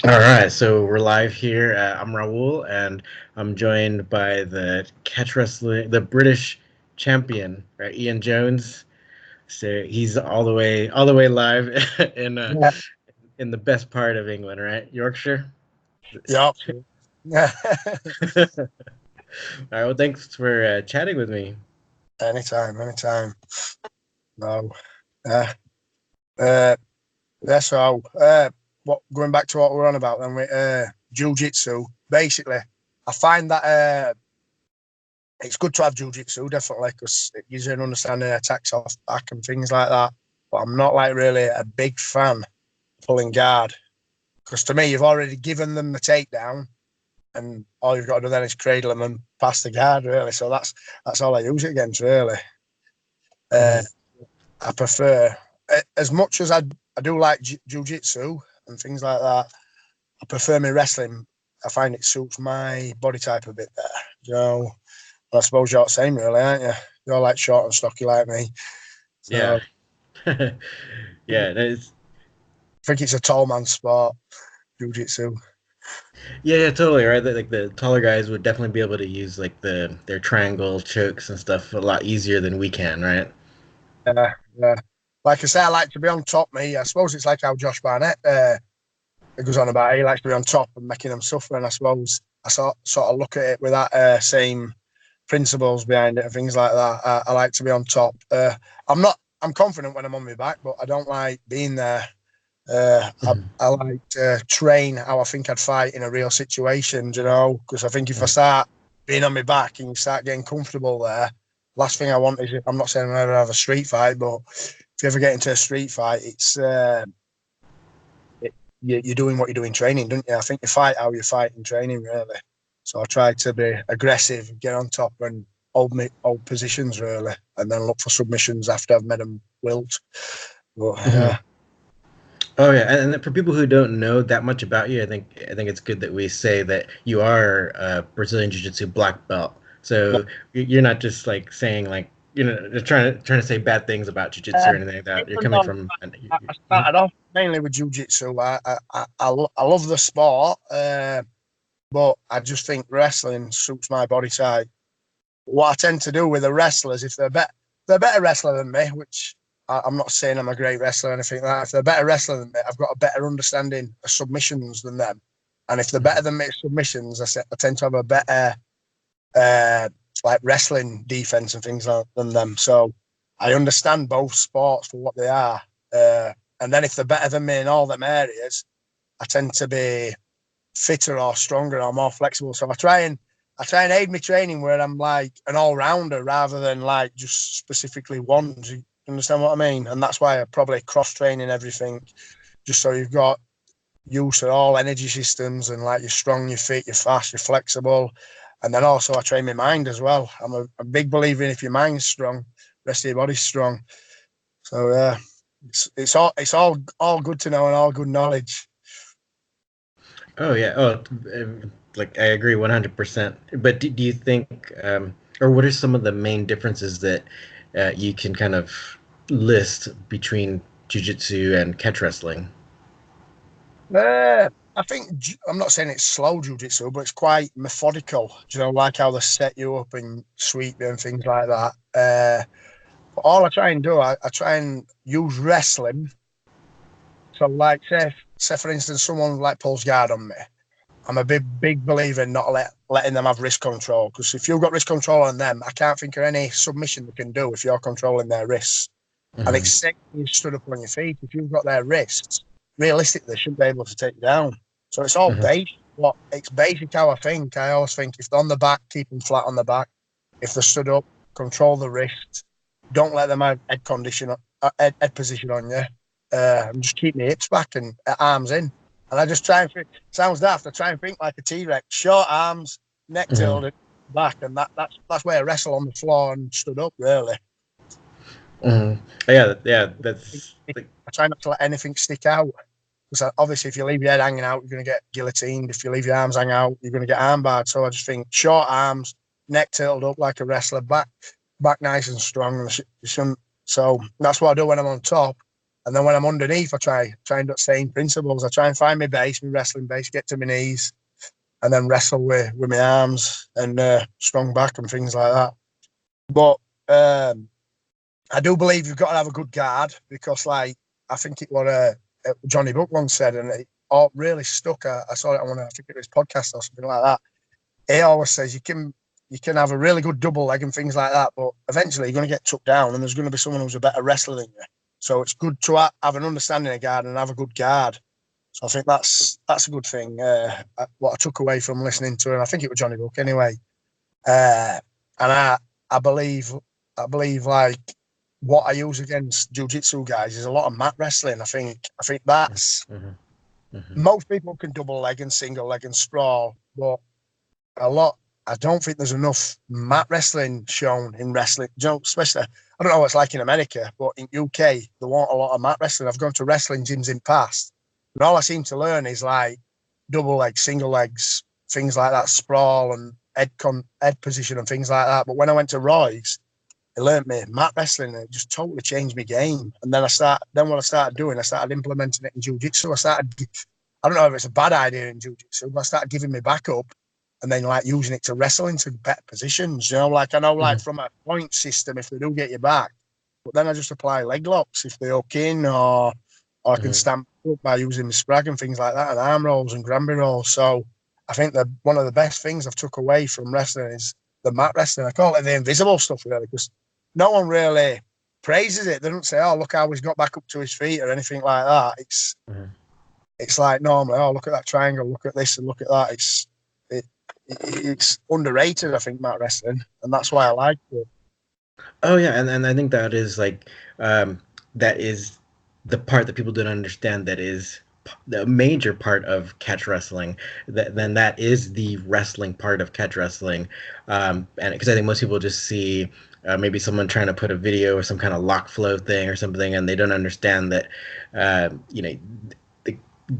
All right, so we're live here. I'm Raul, and I'm joined by the catch wrestling, the British champion, right, Ian Jones. So he's all the way live in Yeah. in the best part of England, right, Yorkshire. Yep. Yeah. All right, well, thanks for chatting with me. Anytime, anytime. No. Uh, uh, yeah, so what going back to what we're on about then with jiu-jitsu, basically, I find that it's good to have jiu-jitsu, definitely, because it gives you an understanding of attacks off back and things like that. But I'm not like really a big fan of pulling guard. Because to me, you've already given them the takedown, and all you've got to do then is cradle them and pass the guard, really. So that's all I use it against, really. Uh, Mhm. I prefer, as much as I do like jiu-jitsu and things like that, I prefer my wrestling. I find it suits my body type a bit better. You know, I suppose you're the same, really, aren't you? You're like short and stocky like me. So Yeah, yeah, I think it's a tall man's sport, jiu-jitsu. yeah, totally right. Like the taller guys would definitely be able to use like their triangle chokes and stuff a lot easier than we can, right? Yeah. Like I say, I like to be on top, me. I suppose it's like how Josh Barnett goes on about. He likes to be on top and making them suffer. And I suppose I sort of look at it with that same principles behind it and things like that. I like to be on top. I'm not. I'm confident when I'm on my back, but I don't like being there. I like to train how I think I'd fight in a real situation, you know, because I think if I start being on my back and you start getting comfortable there, last thing I want is I'm not saying I'm ever have a street fight, but if you ever get into a street fight, you're doing what you do in training, don't you? I think you fight how you fight in training, really. So I try to be aggressive, get on top, and hold positions really, and then look for submissions after I've made them wilt. But Mhm. Oh yeah, and for people who don't know that much about you, I think it's good that we say that you are a Brazilian Jiu-Jitsu black belt. So you're not just like saying like just trying to say bad things about Jiu-Jitsu or anything like that. You're even coming though from. I started off mainly with jiu-jitsu, I love the sport, but I just think wrestling suits my body type. What I tend to do with the wrestlers, if they're a better wrestler than me, which I'm not saying I'm a great wrestler or anything like that. If they're a better wrestler than me, I've got a better understanding of submissions than them. And if they're better than me at submissions, I tend to have a better uh, like wrestling defense and things like than them. So I understand both sports for what they are. And then if they're better than me in all them areas, I tend to be fitter or stronger or more flexible. So I try and aid my training where I'm like an all rounder rather than like just specifically one. Do you understand what I mean? And that's why I probably cross training everything, just so you've got use of all energy systems and like you're strong, you're fit, you're fast, you're flexible. And then also I train my mind as well. I'm a big believer in if your mind's strong, the rest of your body's strong. So yeah, it's all good to know and all good knowledge. Oh yeah. Oh, like I agree 100%. But do you think, or what are some of the main differences that you can kind of list between Jiu-Jitsu and catch wrestling? I think I'm not saying it's slow jujitsu, but it's quite methodical. Do you know, like how they set you up and sweep you and things like that. But all I try and do, I try and use wrestling. So, like, say for instance, someone like pulls guard on me. I'm a big believer in not letting them have wrist control because if you've got wrist control on them, I can't think of any submission they can do if you're controlling their wrists. And Hmm. it's you stood up on your feet. If you've got their wrists, realistically, they shouldn't be able to take you down. So it's all Hmm. basic. What it's basic how I think. I always think if they're on the back, keep them flat on the back. If they're stood up, control the wrist. Don't let them have head position on you. And just keep my hips back and arms in. And I just try and think. Sounds daft. I try and think like a T Rex. Short arms, neck Hmm. tilted, back, and that's where I wrestle on the floor and stood up. Really. Hmm. Yeah, yeah, that's like, I try not to let anything stick out. Because obviously, if you leave your head hanging out, you're going to get guillotined. If you leave your arms hanging out, you're going to get armbarred. So I just think short arms, neck tilted up like a wrestler, back nice and strong. And you shouldn't, so that's what I do when I'm on top. And then when I'm underneath, I try and do the same principles. I try and find my base, my wrestling base, get to my knees, and then wrestle with my arms and strong back and things like that. But I do believe you've got to have a good guard because, like, I think it was Johnny Book once said, and it all really stuck. I saw it on I think it was podcast or something like that. He always says you can have a really good double leg and things like that, but eventually you're going to get took down, and there's going to be someone who's a better wrestler than you. So it's good to have an understanding of guard and have a good guard. So I think that's a good thing. What I took away from listening to him, I think it was Johnny Book anyway. And I believe like what I use against jiu-jitsu guys is a lot of mat wrestling. I think that's most people can double leg and single leg and sprawl, but I don't think there's enough mat wrestling shown in wrestling. You know, especially I don't know what it's like in America, but in UK they want a lot of mat wrestling. I've gone to wrestling gyms in the past, and all I seem to learn is like double legs, single legs, things like that, sprawl and head position and things like that. But when I went to Roy's, it learned me mat wrestling, and it just totally changed my game. And then what I started doing, I started implementing it in jiu-jitsu. I don't know if it's a bad idea in jiu-jitsu, but I started giving me back up and then like using it to wrestle into better positions. You know, like I know like from a point system, if they do get you back, but then I just apply leg locks if they hook in, or I can stamp up by using the sprag and things like that, and arm rolls and Granby rolls. So I think that one of the best things I've took away from wrestling is the mat wrestling. I call it the invisible stuff really, because no one really praises it. They don't say, "Oh, look how he's got back up to his feet" or anything like that. It's like normally, "Oh, look at that triangle, look at this, and look at that." It's underrated, I think, mat wrestling, and that's why I like it. Oh yeah, and I think that is like that is the part that people don't understand. That is the major part of catch wrestling. That is the wrestling part of catch wrestling, and because I think most people just see maybe someone trying to put a video or some kind of lock flow thing or something, and they don't understand that you know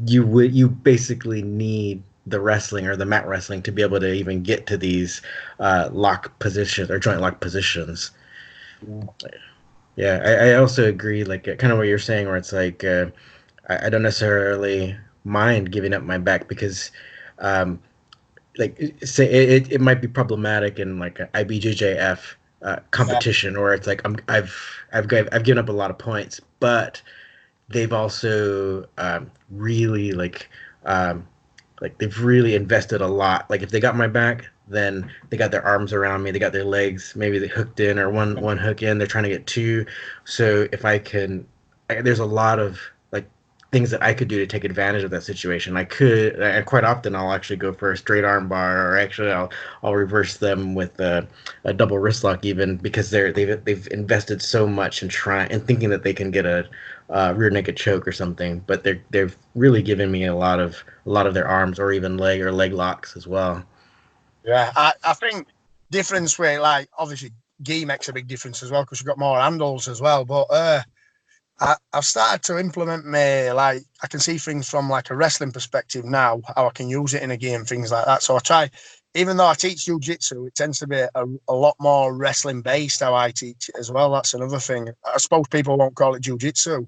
you basically need the wrestling or the mat wrestling to be able to even get to these lock positions or joint lock positions. Yeah, I also agree, like kind of what you're saying, where it's like I don't necessarily mind giving up my back because, um, like, say it might be problematic in like a IBJJF Yeah, competition, or it's like I've given up a lot of points, but they've also really like they've really invested a lot. Like if they got my back, then they got their arms around me, they got their legs, maybe they hooked in or one hook in. They're trying to get two. So if I can, there's a lot of like things that I could do to take advantage of that situation. I could, and quite often I'll actually go for a straight arm bar, or actually I'll reverse them with a double wrist lock even because they've invested so much in trying and thinking that they can get a rear naked choke or something, but they've really given me a lot of their arms or even leg locks as well. yeah. I think difference where like obviously gi makes a big difference as well because you've got more handles as well. But I've started to implement me like I can see things from like a wrestling perspective now, how I can use it in a game, things like that. So I try, even though I teach jiu-jitsu, it tends to be a lot more wrestling based how I teach it as well. That's another thing. I suppose people won't call it jiu-jitsu.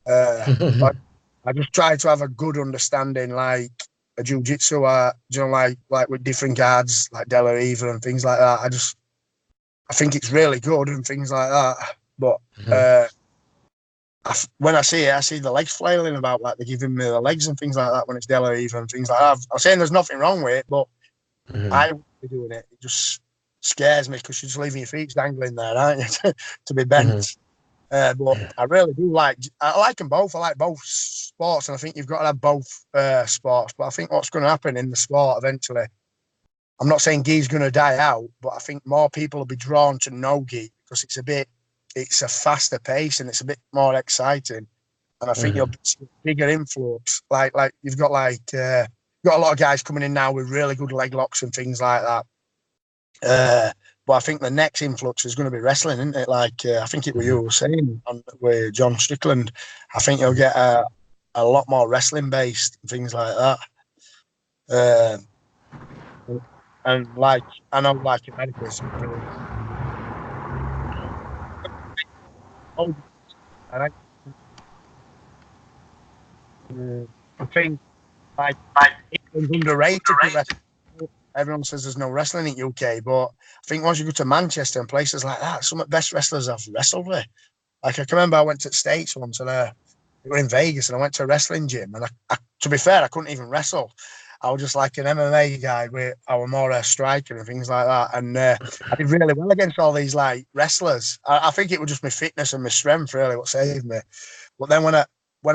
But I just try to have a good understanding, like a jiu-jitsu, like with different guards, like De La Riva and things like that. I think it's really good and things like that. But when I see it, I see the legs flailing about, like they're giving me the legs and things like that when it's De La Riva and things like that. I'm saying there's nothing wrong with it, but I wouldn't be doing it. It just scares me because you're just leaving your feet dangling there, aren't you, to be bent. But I really do I like them both. I like both sports, and I think you've got to have both sports. But I think what's going to happen in the sport eventually, I'm not saying gi's going to die out, but I think more people will be drawn to no gi because it's a faster pace and it's a bit more exciting. And I think you'll see a bigger influx. Like you've got got a lot of guys coming in now with really good leg locks and things like that. But I think the next influx is going to be wrestling, isn't it? Like I think it was you were saying with John Strickland. I think you'll get a lot more wrestling based and things like that. And like I know, like America is really. Oh, I like. I think like England's underrated for wrestling. Everyone says there's no wrestling in UK, but I think once you go to Manchester and places like that, some of the best wrestlers I've wrestled with. Like I can remember I went to the States once and we were in Vegas and I went to a wrestling gym and to be fair, I couldn't even wrestle. I was just like an MMA guy with I was more a striker and things like that. And I did really well against all these like wrestlers. I think it was just my fitness and my strength really what saved me. But then when I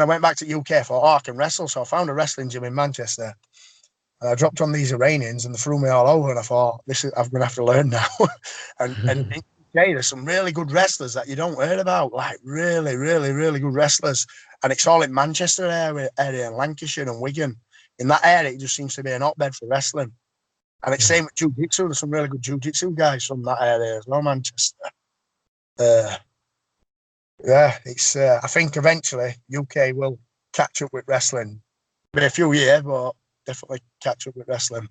went back to UK, I thought, oh, I can wrestle. So I found a wrestling gym in Manchester. And I dropped on these Iranians and they threw me all over. And I thought, I'm going to have to learn now. and in UK, there's some really good wrestlers that you don't hear about, like really, really, really good wrestlers. And it's all in Manchester area and Lancashire and Wigan. In that area, it just seems to be an hotbed for wrestling. And it's same with jiu-jitsu. There's some really good jiu-jitsu guys from that area as well, Manchester. Yeah, it's. I think eventually UK will catch up with wrestling. Been a few years, but definitely catch up with wrestling.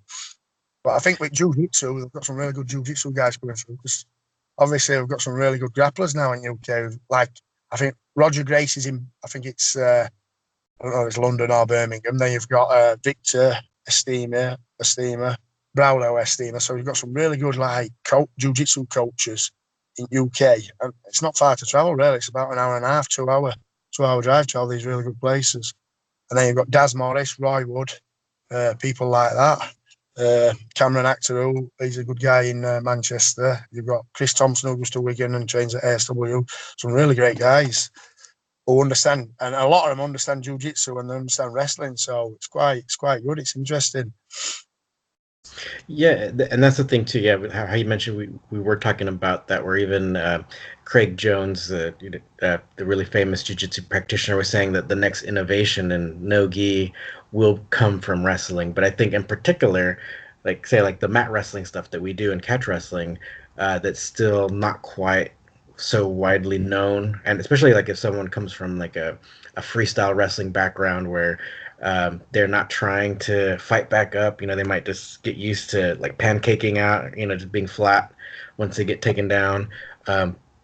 But I think with jiu-jitsu, we've got some really good jiu-jitsu guys coming through. Because obviously, we've got some really good grapplers now in UK. Like I think Roger Grace is in. I think it's. I don't know if it's London or Birmingham. Then you've got Victor Esteema, Braulo Esteema. So you've got some really good like jiu-jitsu coaches in UK, and it's not far to travel really. It's about an hour and a half, 2 hour drive to all these really good places. And then you've got Daz Morris, Roy Wood, people like that. Cameron Actor, he's a good guy in Manchester. You've got Chris Thompson, who goes to Wigan and trains at ASW. Some really great guys who understand, and a lot of them understand jiu-jitsu and they understand wrestling. So it's quite good. It's interesting. Yeah, and that's the thing too. Yeah, how you mentioned we were talking about that, where even Craig Jones, the really famous jiu-jitsu practitioner, was saying that the next innovation in no-gi will come from wrestling. But I think in particular, like say like the mat wrestling stuff that we do in catch wrestling, that's still not quite so widely known, and especially like if someone comes from like a freestyle wrestling background where they're not trying to fight back up. They might just get used to like pancaking out, just being flat once they get taken down.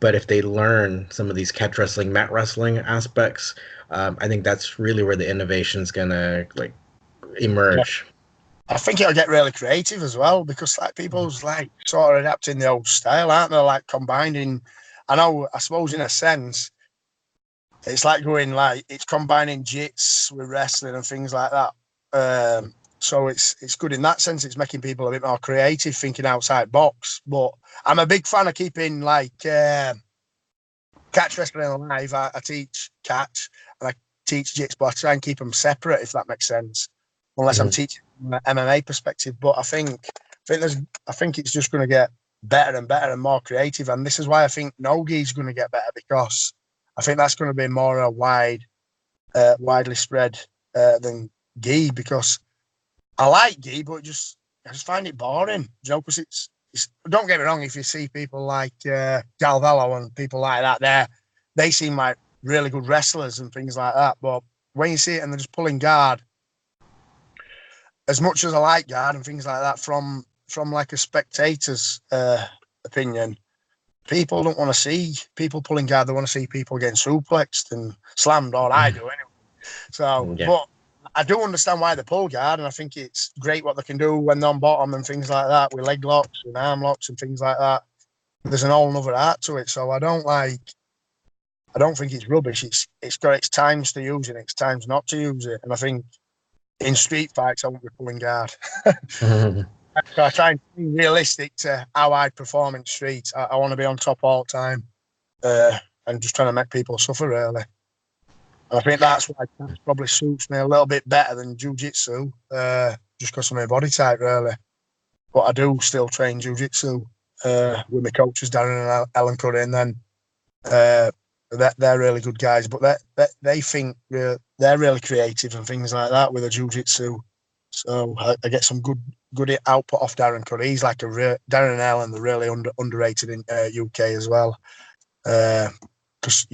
But if they learn some of these catch wrestling, mat wrestling aspects, I think that's really where the innovation's gonna like emerge. I think it'll get really creative as well because like people's like sort of adapting the old style, aren't they? Like combining. I suppose in a sense, it's like it's combining jits with wrestling and things like that. So it's good in that sense. It's making people a bit more creative, thinking outside box. But I'm a big fan of keeping like catch wrestling alive. I teach catch and I teach jits, but I try and keep them separate if that makes sense. Unless I'm teaching from an MMA perspective. But I think it's just going to get better and better and more creative. And this is why I think no-gi is going to get better because I think that's going to be more a widely spread than gi because I like gi, but I just find it boring. Because it's don't get me wrong, if you see people like Galvallo and people like that, they seem like really good wrestlers and things like that. But when you see it and they're just pulling guard, as much as I like guard and things like that, from like a spectator's opinion, people don't want to see people pulling guard. They want to see people getting suplexed and slammed, or I do anyway. So, Yeah. but I do understand why they pull guard, and I think it's great what they can do when they're on bottom and things like that with leg locks and arm locks and things like that. There's an whole other art to it. So I don't think it's rubbish. It's got its times to use it, its times not to use it, and I think in street fights I won't be pulling guard. So I try and be realistic to how I perform in street. I want to be on top all the time and just trying to make people suffer, really. And I think that's why that probably suits me a little bit better than jiu-jitsu, just because of my body type, really. But I do still train jiu-jitsu with my coaches, Darren and Ellen Curry, and then they're really good guys. But they think they're really creative and things like that with the jiu-jitsu. So I get some good output off Darren Curry. He's like Darren and Ellen, they're really underrated in UK as well. Because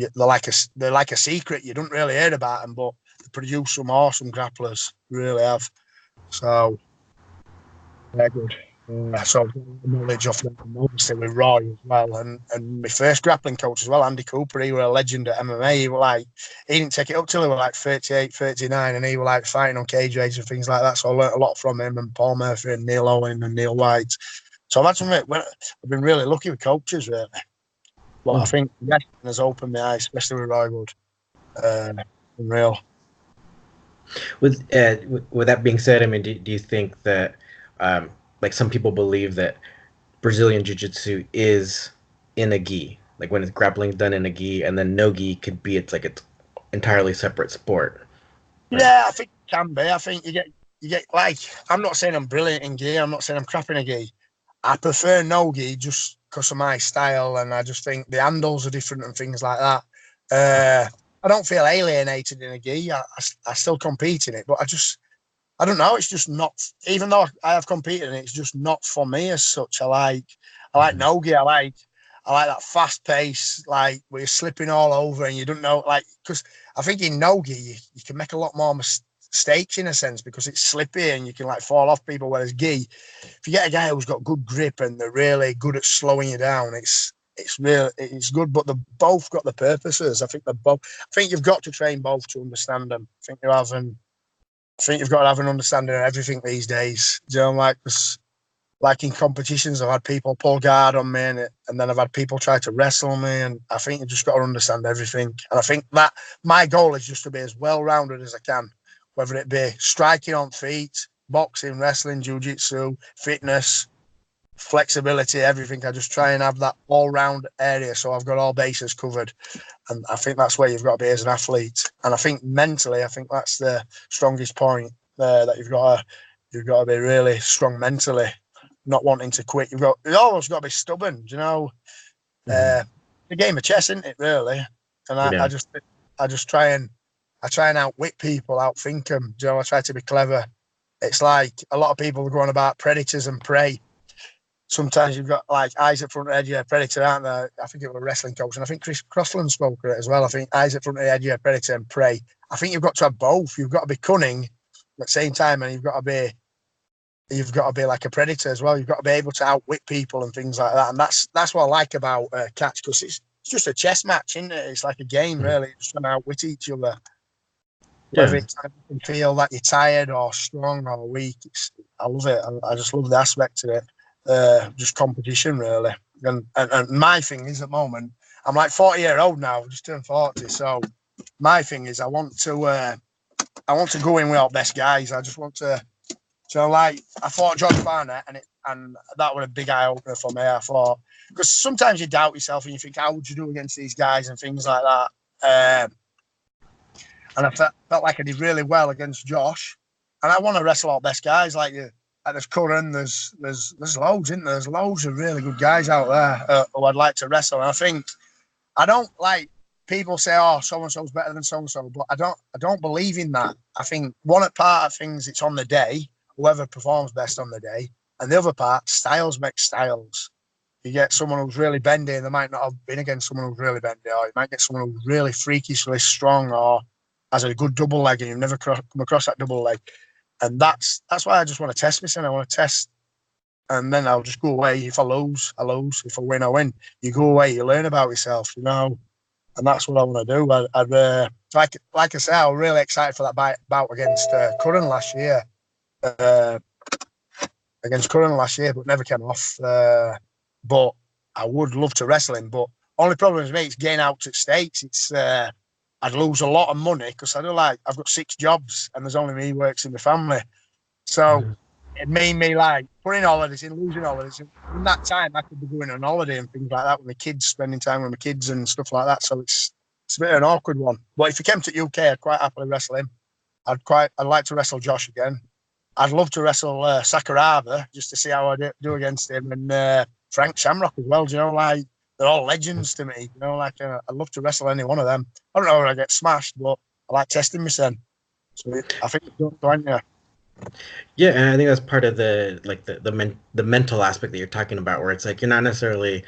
they're like a secret. You don't really hear about them, but they produce some awesome grapplers. Really have. So they're good. So I've got knowledge of them, and obviously with Roy as well, and my first grappling coach as well, Andy Cooper. He was a legend at MMA. He was like, he didn't take it up till he was like 38, 39, and he was like fighting on cage raids and things like that. So I learned a lot from him and Paul Murphy and Neil Owen and Neil White. So I've had some. I've been really lucky with coaches, really. But I think wrestling has opened my eyes, especially with Roy Wood. Unreal. With that being said, I mean, do you think that like some people believe that Brazilian Jiu-Jitsu is in a gi, like when it's grappling done in a gi, and then no gi could be it's entirely separate sport. Like, Yeah, I think it can be. I think you get like, I'm not saying I'm brilliant in gi. I'm not saying I'm crap in a gi. I prefer no gi just because of my style, and I just think the handles are different and things like that. I don't feel alienated in a gi. I still compete in it, but I don't know. It's just not. Even though I have competed in it, it's just not for me as such. I like mhm. no gi. I like that fast pace, like where you're slipping all over and you don't know, like, because I think in no gi you can make a lot more mistakes in a sense because it's slippy and you can like fall off people. Whereas gi, if you get a guy who's got good grip and they're really good at slowing you down, it's good. But they've both got the purposes. I think they're both. I think you've got to train both to understand them. I think you've got to have an understanding of everything these days. Do you know, like in competitions, I've had people pull guard on me, and then I've had people try to wrestle me, and I think you just got to understand everything. And I think that my goal is just to be as well rounded as I can, whether it be striking on feet, boxing, wrestling, jiu-jitsu, fitness, flexibility, everything. I just try and have that all-round area, so I've got all bases covered. And I think that's where you've got to be as an athlete. And I think mentally, I think that's the strongest point there, that you've got to be really strong mentally, not wanting to quit. You've always got to be stubborn. You know, Mhm. the game of chess, isn't it? Really. And Yeah. I just try and outwit people, outthink them. You know, I try to be clever. It's like a lot of people are going about predators and prey. Sometimes you've got like eyes at front of the edge, yeah, predator, aren't there? I think it was a wrestling coach, and I think Chris Crossland spoke of it as well. I think eyes at front of the edge, yeah, predator and prey. I think you've got to have both. You've got to be cunning at the same time, and you've got to be like a predator as well. You've got to be able to outwit people and things like that. And that's what I like about catch, because it's just a chess match, isn't it? It's like a game, Mhm. really. Just trying to outwit each other, whether Yeah. it's you can feel that you're tired or strong or weak. I love it. I just love the aspect of it. Just competition, really. And my thing is, at the moment, I'm like 40-year-old now, just turned 40. So my thing is, I want to go in with our best guys. I just want to. So like, I fought John Barnett, and that was a big eye opener for me. I thought, because sometimes you doubt yourself and you think, how would you do against these guys and things like that. And I felt like I did really well against Josh. And I want to wrestle our best guys like you. Like there's Curran, there's loads, isn't there? There's loads of really good guys out there who I'd like to wrestle. And I think I don't like people say, "Oh, so and so's better than so and so," but I don't believe in that. I think one part of things it's on the day, whoever performs best on the day, and the other part, styles make styles. You get someone who's really bendy, and they might not have been against someone who's really bendy, or you might get someone who's really freakishly strong, or has a good double leg, and you've never come across that double leg. And that's why I just want to test myself. I want to test, and then I'll just go away. If I lose, I lose. If I win, I win. You go away, you learn about yourself, you know, and that's what I want to do. Like I say, I was really excited for that bout against Curran last year. Uh, but never came off. But I would love to wrestle him. But only problem is me, it's getting out to states. I'd lose a lot of money because I've got 6 jobs and there's only me who works in the family. So Mhm. it made me like putting holidays in, losing holidays. In that time, I could be going on holiday and things like that with my kids, spending time with my kids and stuff like that. So it's a bit of an awkward one. But if he came to UK, I'd quite happily wrestle him. I'd like to wrestle Josh again. I'd love to wrestle Sakuraba just to see how I do against him, and Frank Shamrock as well. Do you know, like they're all legends to me. You know, like I'd love to wrestle any one of them. I don't know where I get smashed, but I like testing myself. So I think you've done, don't Yeah, and I think that's part of the mental aspect that you're talking about, where it's like you're not necessarily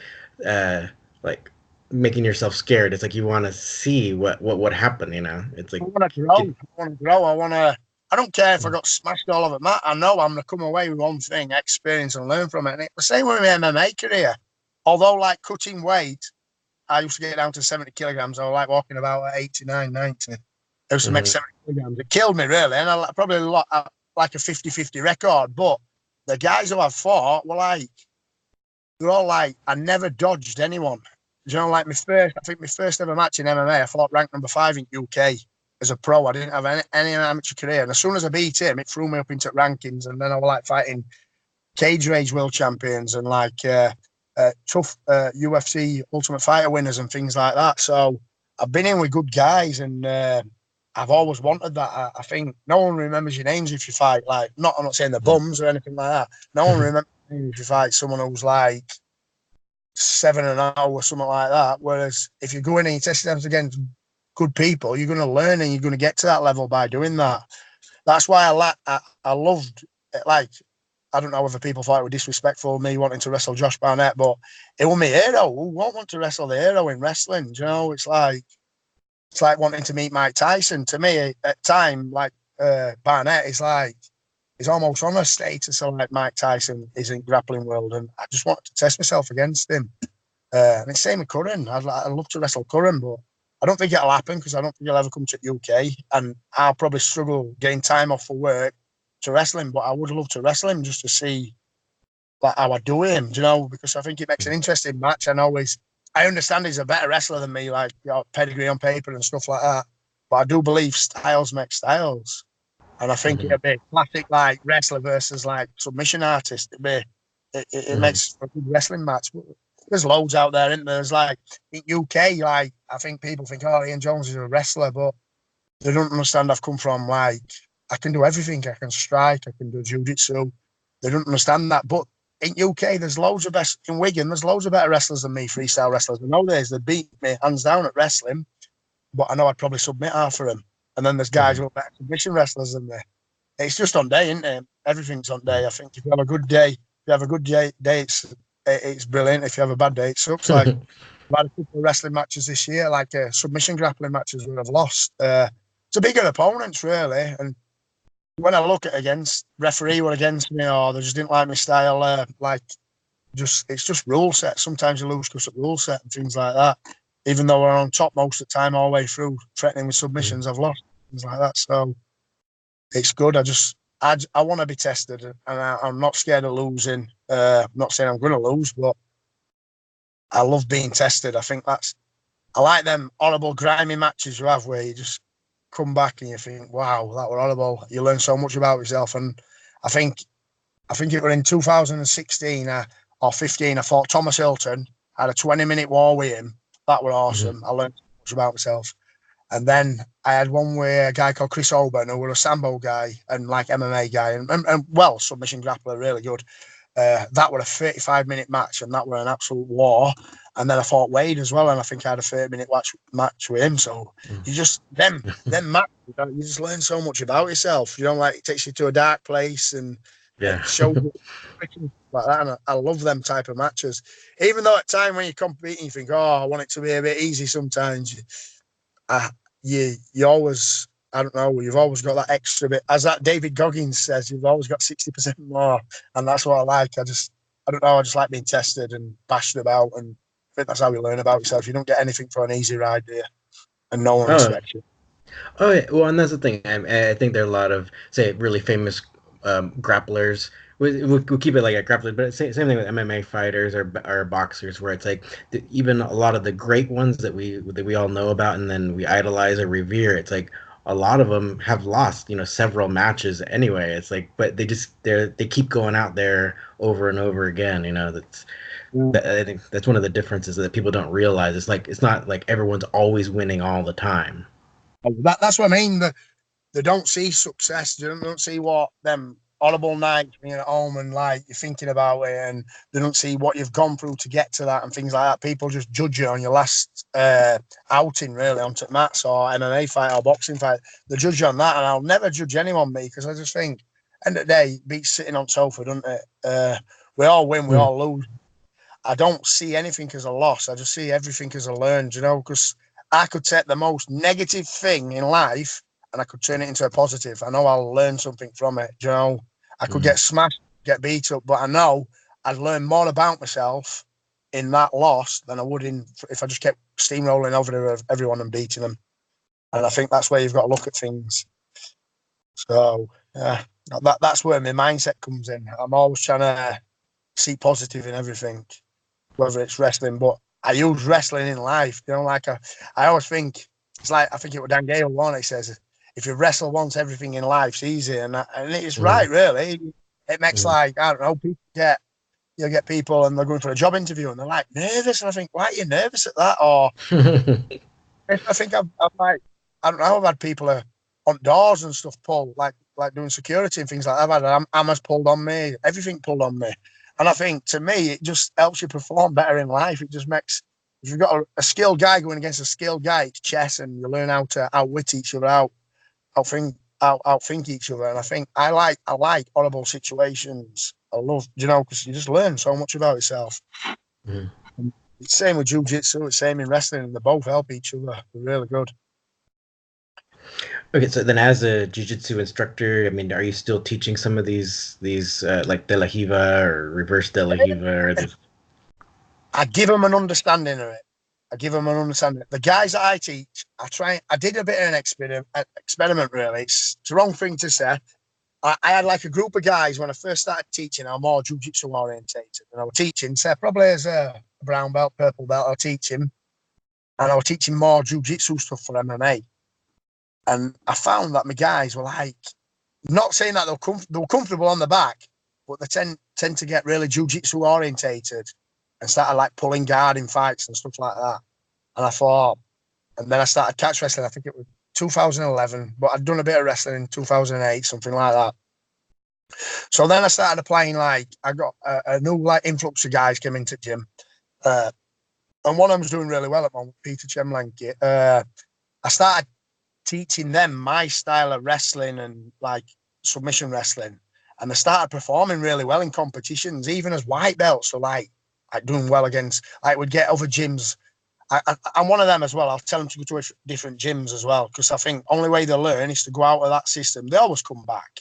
like making yourself scared. It's like you want to see what would happen. You know, it's I like want to you grow. could, I want to grow. I don't care if I got smashed all over mat. I know I'm going to come away with one thing, experience and learn from it. And it's the same with my MMA career. Although, like, cutting weight, I used to get down to 70 kilograms. I was like walking about at 89, 90. I used to make 70 kilograms. It killed me, really. And I probably like a 50-50 record. But the guys who I've fought were like, they're all like, I never dodged anyone. You know, like I think my first ever match in MMA, I fought rank number 5 in UK as a pro. I didn't have any amateur career. And as soon as I beat him, it threw me up into rankings. And then I was like fighting cage rage world champions and like tough UFC Ultimate Fighter winners and things like that. So I've been in with good guys, and I've always wanted that. I think no one remembers your names if you fight. Like, I'm not saying the bums or anything like that. No one remembers your names if you fight someone who's like 7-0 or something like that. Whereas if you go in and you test them against good people, you're going to learn and you're going to get to that level by doing that. That's why I loved it. Like, I don't know whether people thought it was disrespectful, me wanting to wrestle Josh Barnett, but it was my hero. Who won't want to wrestle the hero in wrestling? You know, it's like wanting to meet Mike Tyson. To me, at time, like Barnett is like, he's almost on a status of like Mike Tyson is in grappling world, and I just wanted to test myself against him. And it's same with Curran. I'd love to wrestle Curran, but I don't think it'll happen because I don't think he'll ever come to UK, and I'll probably struggle getting time off for work to wrestle him. But I would love to wrestle him just to see like how I do him, you know, because I think it makes an interesting match. I understand he's a better wrestler than me, like, you know, pedigree on paper and stuff like that. But I do believe styles make styles. And I think it'd be classic, like, wrestler versus, like, submission artist. It makes a good wrestling match. There's loads out there, isn't there? There's, like, in UK, like, I think people think, oh, Ian Jones is a wrestler, but they don't understand I've come from, like, I can do everything. I can strike, I can do jiu-jitsu. They don't understand that. But in UK, there's loads of in Wigan, there's loads of better wrestlers than me, freestyle wrestlers. I know they beat me hands down at wrestling, but I know I'd probably submit half of them. And then there's guys who are better submission wrestlers than me. It's just on day, isn't it? Everything's on day. I think if you have a good day, it's brilliant. If you have a bad day, it sucks. Like, I've had a couple of wrestling matches this year, like submission grappling matches where I've lost. To bigger opponents, really. And when I look at against referee were against me, or they just didn't like my style, it's just rule set. Sometimes you lose because of rule set and things like that. Even though we're on top most of the time, all the way through, threatening with submissions, I've lost things like that. So it's good. I want to be tested, and I'm not scared of losing. I'm not saying I'm going to lose, but I love being tested. I like them horrible, grimy matches you have where you just come back and you think, wow, that were horrible. You learn so much about yourself. And I think it was in 2016 or 15, I fought Thomas Hilton. I had a 20-minute war with him. That was awesome. I learned so much about myself. And then I had one with a guy called Chris Oban, who was a Sambo guy and like MMA guy and well, submission grappler, really good. That was a 35-minute match, and that was an absolute war. And then I fought Wade as well, and I think I had a 30-minute match with him. So you just them matches, you just learn so much about yourself. You know, like, it takes you to a dark place and shows you like that. And I love them type of matches. Even though at time when you're competing, you think, oh, I want it to be a bit easy. Sometimes you always, I don't know, you've always got that extra bit. As that David Goggins says, you've always got 60% more. And that's what I like. I don't know, I just like being tested and bashed about. And I think that's how you learn about yourself. You don't get anything for an easy ride, do you? And no one respects you. Oh, yeah. Well, and that's the thing. I think there are a lot of, say, really famous grapplers. We'll keep it like a grappler, but same thing with MMA fighters or boxers, where it's like even a lot of the great ones that we all know about and then we idolize or revere. It's like a lot of them have lost, several matches anyway. It's like, but they keep going out there over and over again. I think that's one of the differences that people don't realize. It's not like everyone's always winning all the time. That's what I mean. They don't see success. They don't see what them horrible nights being at home and like you're thinking about it, and they don't see what you've gone through to get to that and things like that. People just judge you on your last outing, really, onto mats or MMA fight or boxing fight. They judge you on that, and I'll never judge anyone, me, because I just think, end of the day, beats sitting on sofa, doesn't it? We all win, we all lose. I don't see anything as a loss. I just see everything as a learn, because I could take the most negative thing in life and I could turn it into a positive. I know I'll learn something from it. You know, I could get smashed, get beat up, but I know I'd learn more about myself in that loss than I would if I just kept steamrolling over everyone and beating them. And I think that's where you've got to look at things. So yeah, that's where my mindset comes in. I'm always trying to see positive in everything, whether it's wrestling, but I use wrestling in life. You know, like I always think it's like I think it was Dan Gale one. He says, "If you wrestle once, everything in life's easy," and it's right, really. It makes like I don't know, people get people and they're going for a job interview and they're like nervous, and I think, why are you nervous at that? Or I think I've like I don't know, I've had people on doors and stuff pull like doing security and things like that. I've had hammers pulled on me, everything pulled on me. And I think to me, it just helps you perform better in life. It just makes, if you've got a skilled guy going against a skilled guy, it's chess, and you learn how to outwit each other, outthink each other. And I think I like horrible situations. I love, because you just learn so much about yourself. Mm. It's the same with jiu-jitsu, it's the same in wrestling, and they both help each other. They're really good. Okay, so then as a jiu-jitsu instructor, I mean, are you still teaching some of these like De La Hiva or reverse De La Hiva or this? I give them an understanding of it. The guys that I teach, I did a bit of an experiment really. It's the wrong thing to say. I had like a group of guys when I first started teaching. I'm more jiu-jitsu orientated, and I was teaching, say probably as a brown belt, purple belt. I was teaching, and I was teaching more jiu-jitsu stuff for MMA. And I found that my guys were like, not saying that they were comfortable on the back, but they tend to get really jiu-jitsu orientated and started like pulling guard in fights and stuff like that. And I thought, and then I started catch wrestling. I think it was 2011, but I'd done a bit of wrestling in 2008, something like that. So then I started applying, like, I got a new like influx of guys came into the gym. And one of them was doing really well at the moment, Peter Chemlanky. I started teaching them my style of wrestling and like submission wrestling. And they started performing really well in competitions, even as white belts. So like doing well against, like we'd get other gyms. I'm one of them as well. I'll tell them to go to different gyms as well, because I think only way they learn is to go out of that system. They always come back.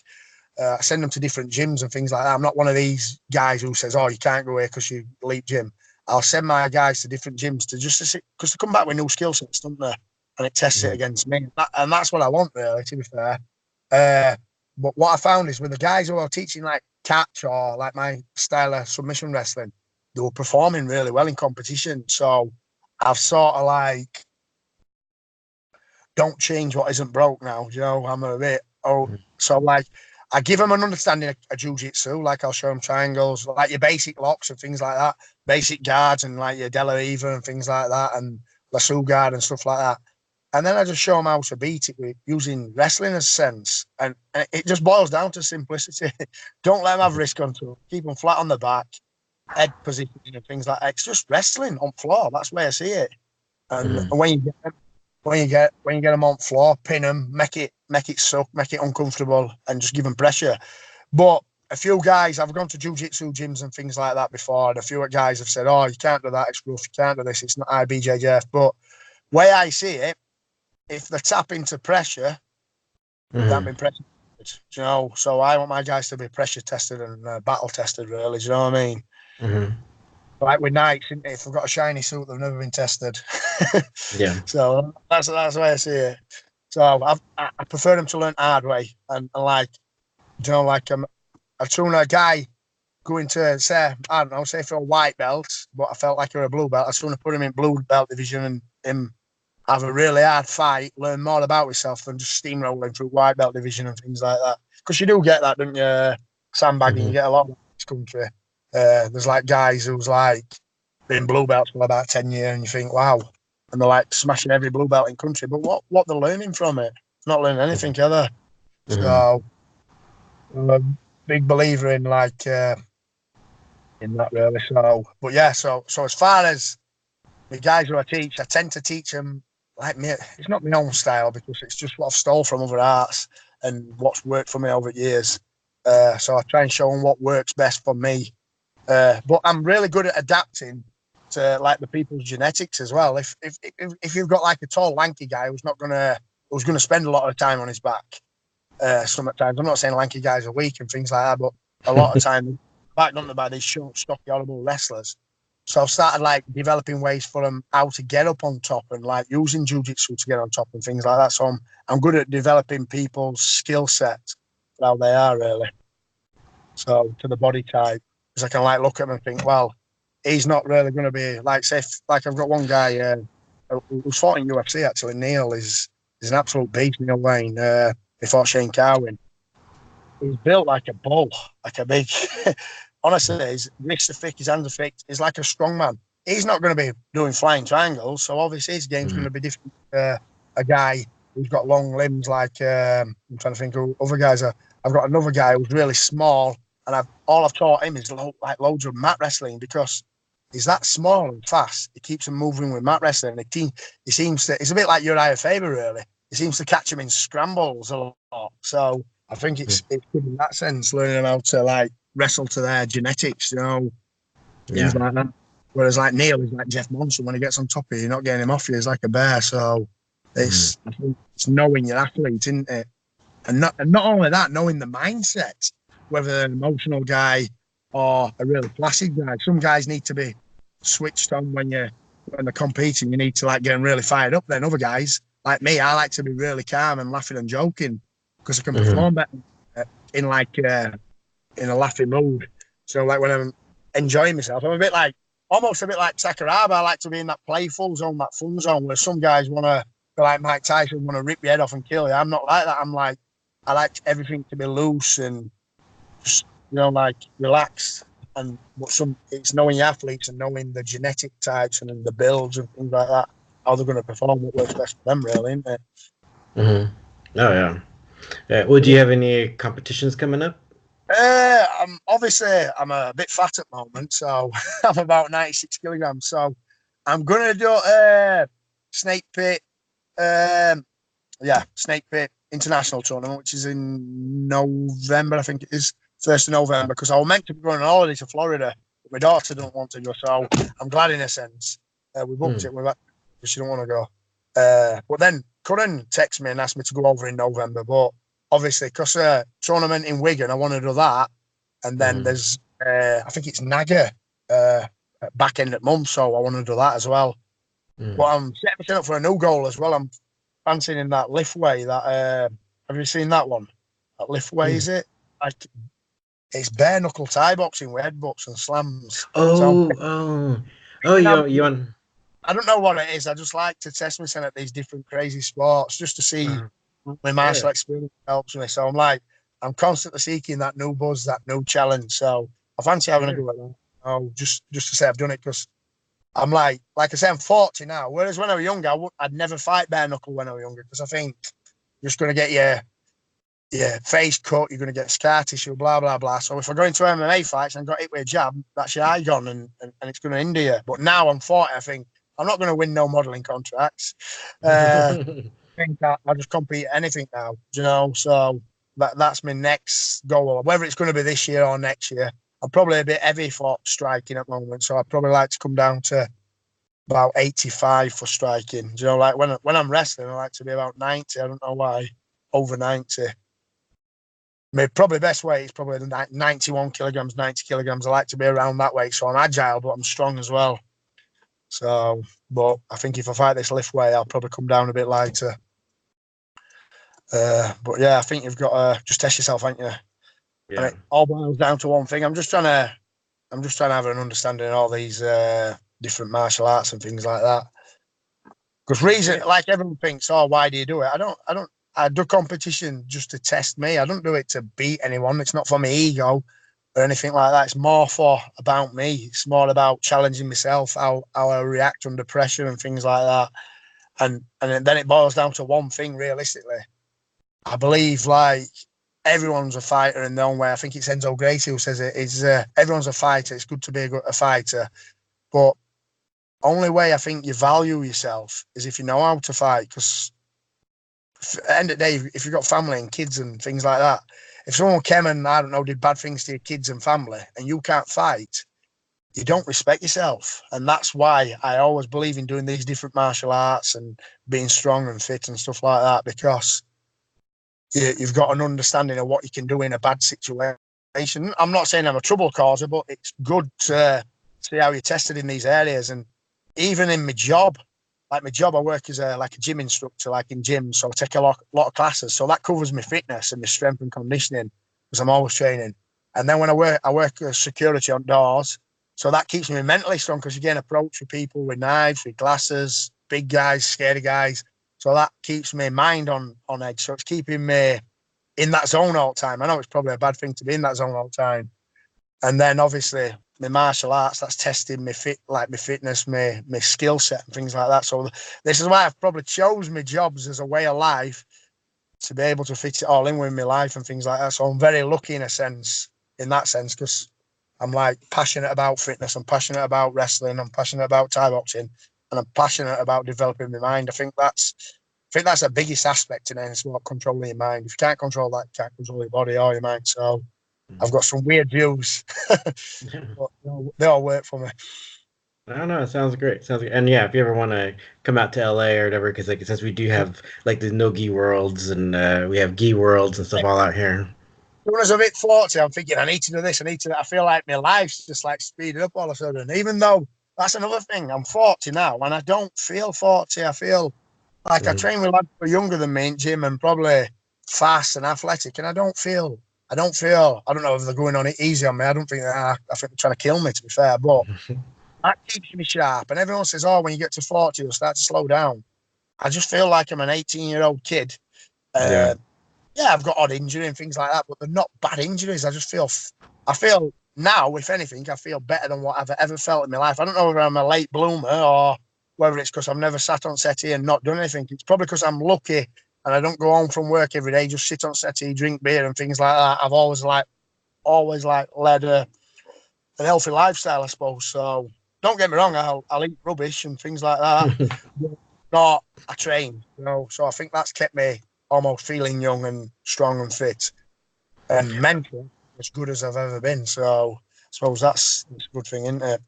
I send them to different gyms and things like that. I'm not one of these guys who says, "Oh, you can't go here because you elite gym." I'll send my guys to different gyms because they come back with new skill sets, don't they? And it tests it against me, and that's what I want, really. To be fair, but what I found is with the guys who are teaching like catch or like my style of submission wrestling, they were performing really well in competition. So I've sort of like don't change what isn't broke now. I'm a bit so like I give them an understanding of jiu-jitsu. Like I'll show them triangles, like your basic locks and things like that, basic guards and like your De La Riva and things like that, and lasso guard and stuff like that. And then I just show them how to beat it with using wrestling as a sense. And it just boils down to simplicity. Don't let them have wrist control. Keep them flat on the back, head positioning and things like that. It's just wrestling on floor. That's the way I see it. And when you get them on floor, pin them, make it suck, make it uncomfortable, and just give them pressure. But a few guys, I've gone to jiu-jitsu gyms and things like that before, and a few guys have said, "Oh, you can't do that. It's rough. You can't do this. It's not IBJJF." But way I see it, if they tap into pressure, they've been pressure tested, So I want my guys to be pressure tested and battle tested, really. Do you know what I mean? Mm-hmm. Like with Nikes, if they've got a shiny suit, they've never been tested. Yeah. So that's the way I see it. So I prefer them to learn hard way, and like, like I've seen a guy going to say, I don't know, say for a white belt, but I felt like you're a blue belt. I sooner put him in blue belt division and him have a really hard fight, learn more about yourself than just steamrolling through white belt division and things like that. Because you do get that, don't you? Sandbagging, you get a lot of this country. There's like guys who's like been blue belts for about 10 years, and you think, wow, and they're like smashing every blue belt in country. But what they're learning from it? Not learning anything, are they? So I'm a big believer in like in that really. So, but yeah, so as far as the guys who I teach, I tend to teach them like me. It's not my own style because it's just what I've stole from other arts and what's worked for me over the years. So I try and show them what works best for me. But I'm really good at adapting to like the people's genetics as well. If you've got like a tall, lanky guy who's not gonna who's going to spend a lot of time on his back. Sometimes I'm not saying lanky guys are weak and things like that, but a lot of time backed up by these short, stocky, horrible wrestlers. So I've started like developing ways for them how to get up on top and like using jiu-jitsu to get on top and things like that. So I'm good at developing people's skill set for how they are really. So to the body type, because I can like look at him and think, well, he's not really going to be like say like I've got one guy who's fought in UFC actually. Neil is an absolute beast. Neil Wayne. He fought Shane Carwin. He's built like a bull, like a big. Honestly, his wrists are thick, his hands are thick. He's like a strong man. He's not going to be doing flying triangles, so obviously his game's going to be different. A guy who's got long limbs, like I'm trying to think who other guys are. I've got another guy who's really small, and I've taught him is like loads of mat wrestling because he's that small and fast. He keeps him moving with mat wrestling. He seems to. It's a bit like Uriah Faber, really. He seems to catch him in scrambles a lot. So I think it's good in that sense, learning how to like wrestle to their genetics, things like that. Whereas like Neil is like Jeff Monson. When he gets on top of you, you're not getting him off you. He's like a bear. So I think it's knowing your athlete, isn't it? And not only that, knowing the mindset, whether they're an emotional guy or a really placid guy. Some guys need to be switched on when they're competing. You need to like get them really fired up. Then other guys, like me, I like to be really calm and laughing and joking because I can perform better in like in a laughing mood. So like when I'm enjoying myself, I'm almost a bit like Sakuraba. I like to be in that playful zone, that fun zone where some guys want to be like Mike Tyson, want to rip your head off and kill you. I'm not like that. I like everything to be loose and just, like relaxed. And it's knowing your athletes and knowing the genetic types and the builds and things like that, how they're going to perform, what works best for them, really, isn't it? Oh yeah. Well, do you have any competitions coming up? I'm a bit fat at the moment, so I'm about 96 kilograms. So I'm gonna do Snake Pit, Snake Pit International Tournament, which is in November, I think it is 1st of November, because I was meant to be going on holiday to Florida, but my daughter don't want to go, so I'm glad in a sense. We booked it, but she don't want to go. But then Curran texted me and asked me to go over in November, but obviously, because tournament in Wigan, I want to do that. And then there's, I think it's Naga back end of month, so I want to do that as well. But I'm setting myself up for a new goal as well. I'm fancying in that liftway. Have you seen that one? That liftway, is it? Like, it's bare knuckle Thai boxing with headbutts and slams. You on? I don't know what it is. I just like to test myself at these different crazy sports just to see my martial experience helps me. So I'm constantly seeking that new buzz, that new challenge. So I fancy having a go at that. Oh, just to say I've done it because I'm like I say, I'm 40 now. Whereas when I was younger, I'd never fight bare knuckle when I was younger because I think you're just going to get your face cut, you're going to get scar tissue, blah, blah, blah. So if I go into MMA fights and got hit with a jab, that's your eye gone and it's going to hinder you. But now I'm 40, I think I'm not going to win no modelling contracts. I think I'll just compete anything now, so that's my next goal. Whether it's going to be this year or next year, I'm probably a bit heavy for striking at the moment, so I'd probably like to come down to about 85 for striking. Like when I'm wrestling, I like to be about 90. I don't know why, over 90. My probably best weight is probably 91 kilograms, 90 kilograms. I like to be around that weight, so I'm agile, but I'm strong as well. So, but I think if I fight this lift weight, I'll probably come down a bit lighter. But yeah, I think you've got to just test yourself, haven't you? Yeah. And it all boils down to one thing. I'm just trying to have an understanding of all these different martial arts and things like that. Because like everyone thinks, why do you do it? I do competition just to test me. I don't do it to beat anyone. It's not for my ego or anything like that. It's more about me. It's more about challenging myself, how I react under pressure and things like that. And then it boils down to one thing, realistically. I believe like everyone's a fighter in their own way. I think it's Enzo Gracie who says it. Is everyone's a fighter. It's good to be a fighter. But only way I think you value yourself is if you know how to fight. Because at the end of the day, if you've got family and kids and things like that, if someone came and, I don't know, did bad things to your kids and family and you can't fight, you don't respect yourself. And that's why I always believe in doing these different martial arts and being strong and fit and stuff like that, because you've got an understanding of what you can do in a bad situation. I'm not saying I'm a trouble causer, but it's good to see how you're tested in these areas. And even in my job, like my job, I work as a gym instructor, like in gyms. So I take a lot of classes. So that covers my fitness and my strength and conditioning because I'm always training. And then when I work as security on doors. So that keeps me mentally strong because you get approached with people with knives, with glasses, big guys, scary guys. So that keeps my mind on edge. So it's keeping me in that zone all the time. I know it's probably a bad thing to be in that zone all the time. And then obviously my martial arts, that's testing my my fitness, my skill set and things like that. So this is why I've probably chose my jobs as a way of life to be able to fit it all in with my life and things like that. So I'm very lucky in that sense, because I'm like passionate about fitness. I'm passionate about wrestling. I'm passionate about Thai boxing, and I'm passionate about developing my mind. I think that's the biggest aspect in any sport, controlling your mind. If you can't control that, you can't control your body or your mind. So I've got some weird views, but they all work for me. I don't know. It sounds great. Sounds good. And yeah, if you ever want to come out to LA or whatever, because like since we do have like the no gi worlds and we have gi worlds and stuff all out here. When I was a bit 40, I'm thinking, I need to do this, I need to. I feel like my life's just like speeded up all of a sudden. Even though that's another thing, I'm 40 now, and I don't feel 40. I feel like I Mhm. train with lads who are younger than me in gym and probably fast and athletic, and I don't feel, I don't know if they're going on it easy on me. I don't think I think they're trying to kill me, to be fair, but that keeps me sharp. And everyone says, oh, when you get to 40, you'll start to slow down. I just feel like I'm an 18-year-old kid. Yeah. Uh, yeah, I've got odd injury and things like that, but they're not bad injuries. I feel now, if anything, I feel better than what I've ever felt in my life. I don't know whether I'm a late bloomer or whether it's because I've never sat on settee and not done anything. It's probably because I'm lucky and I don't go home from work every day, just sit on settee, drink beer and things like that. I've always led an healthy lifestyle, I suppose. So don't get me wrong, I'll eat rubbish and things like that. But not I train, So I think that's kept me almost feeling young and strong and fit and mentally as good as I've ever been. So I suppose that's a good thing, isn't it?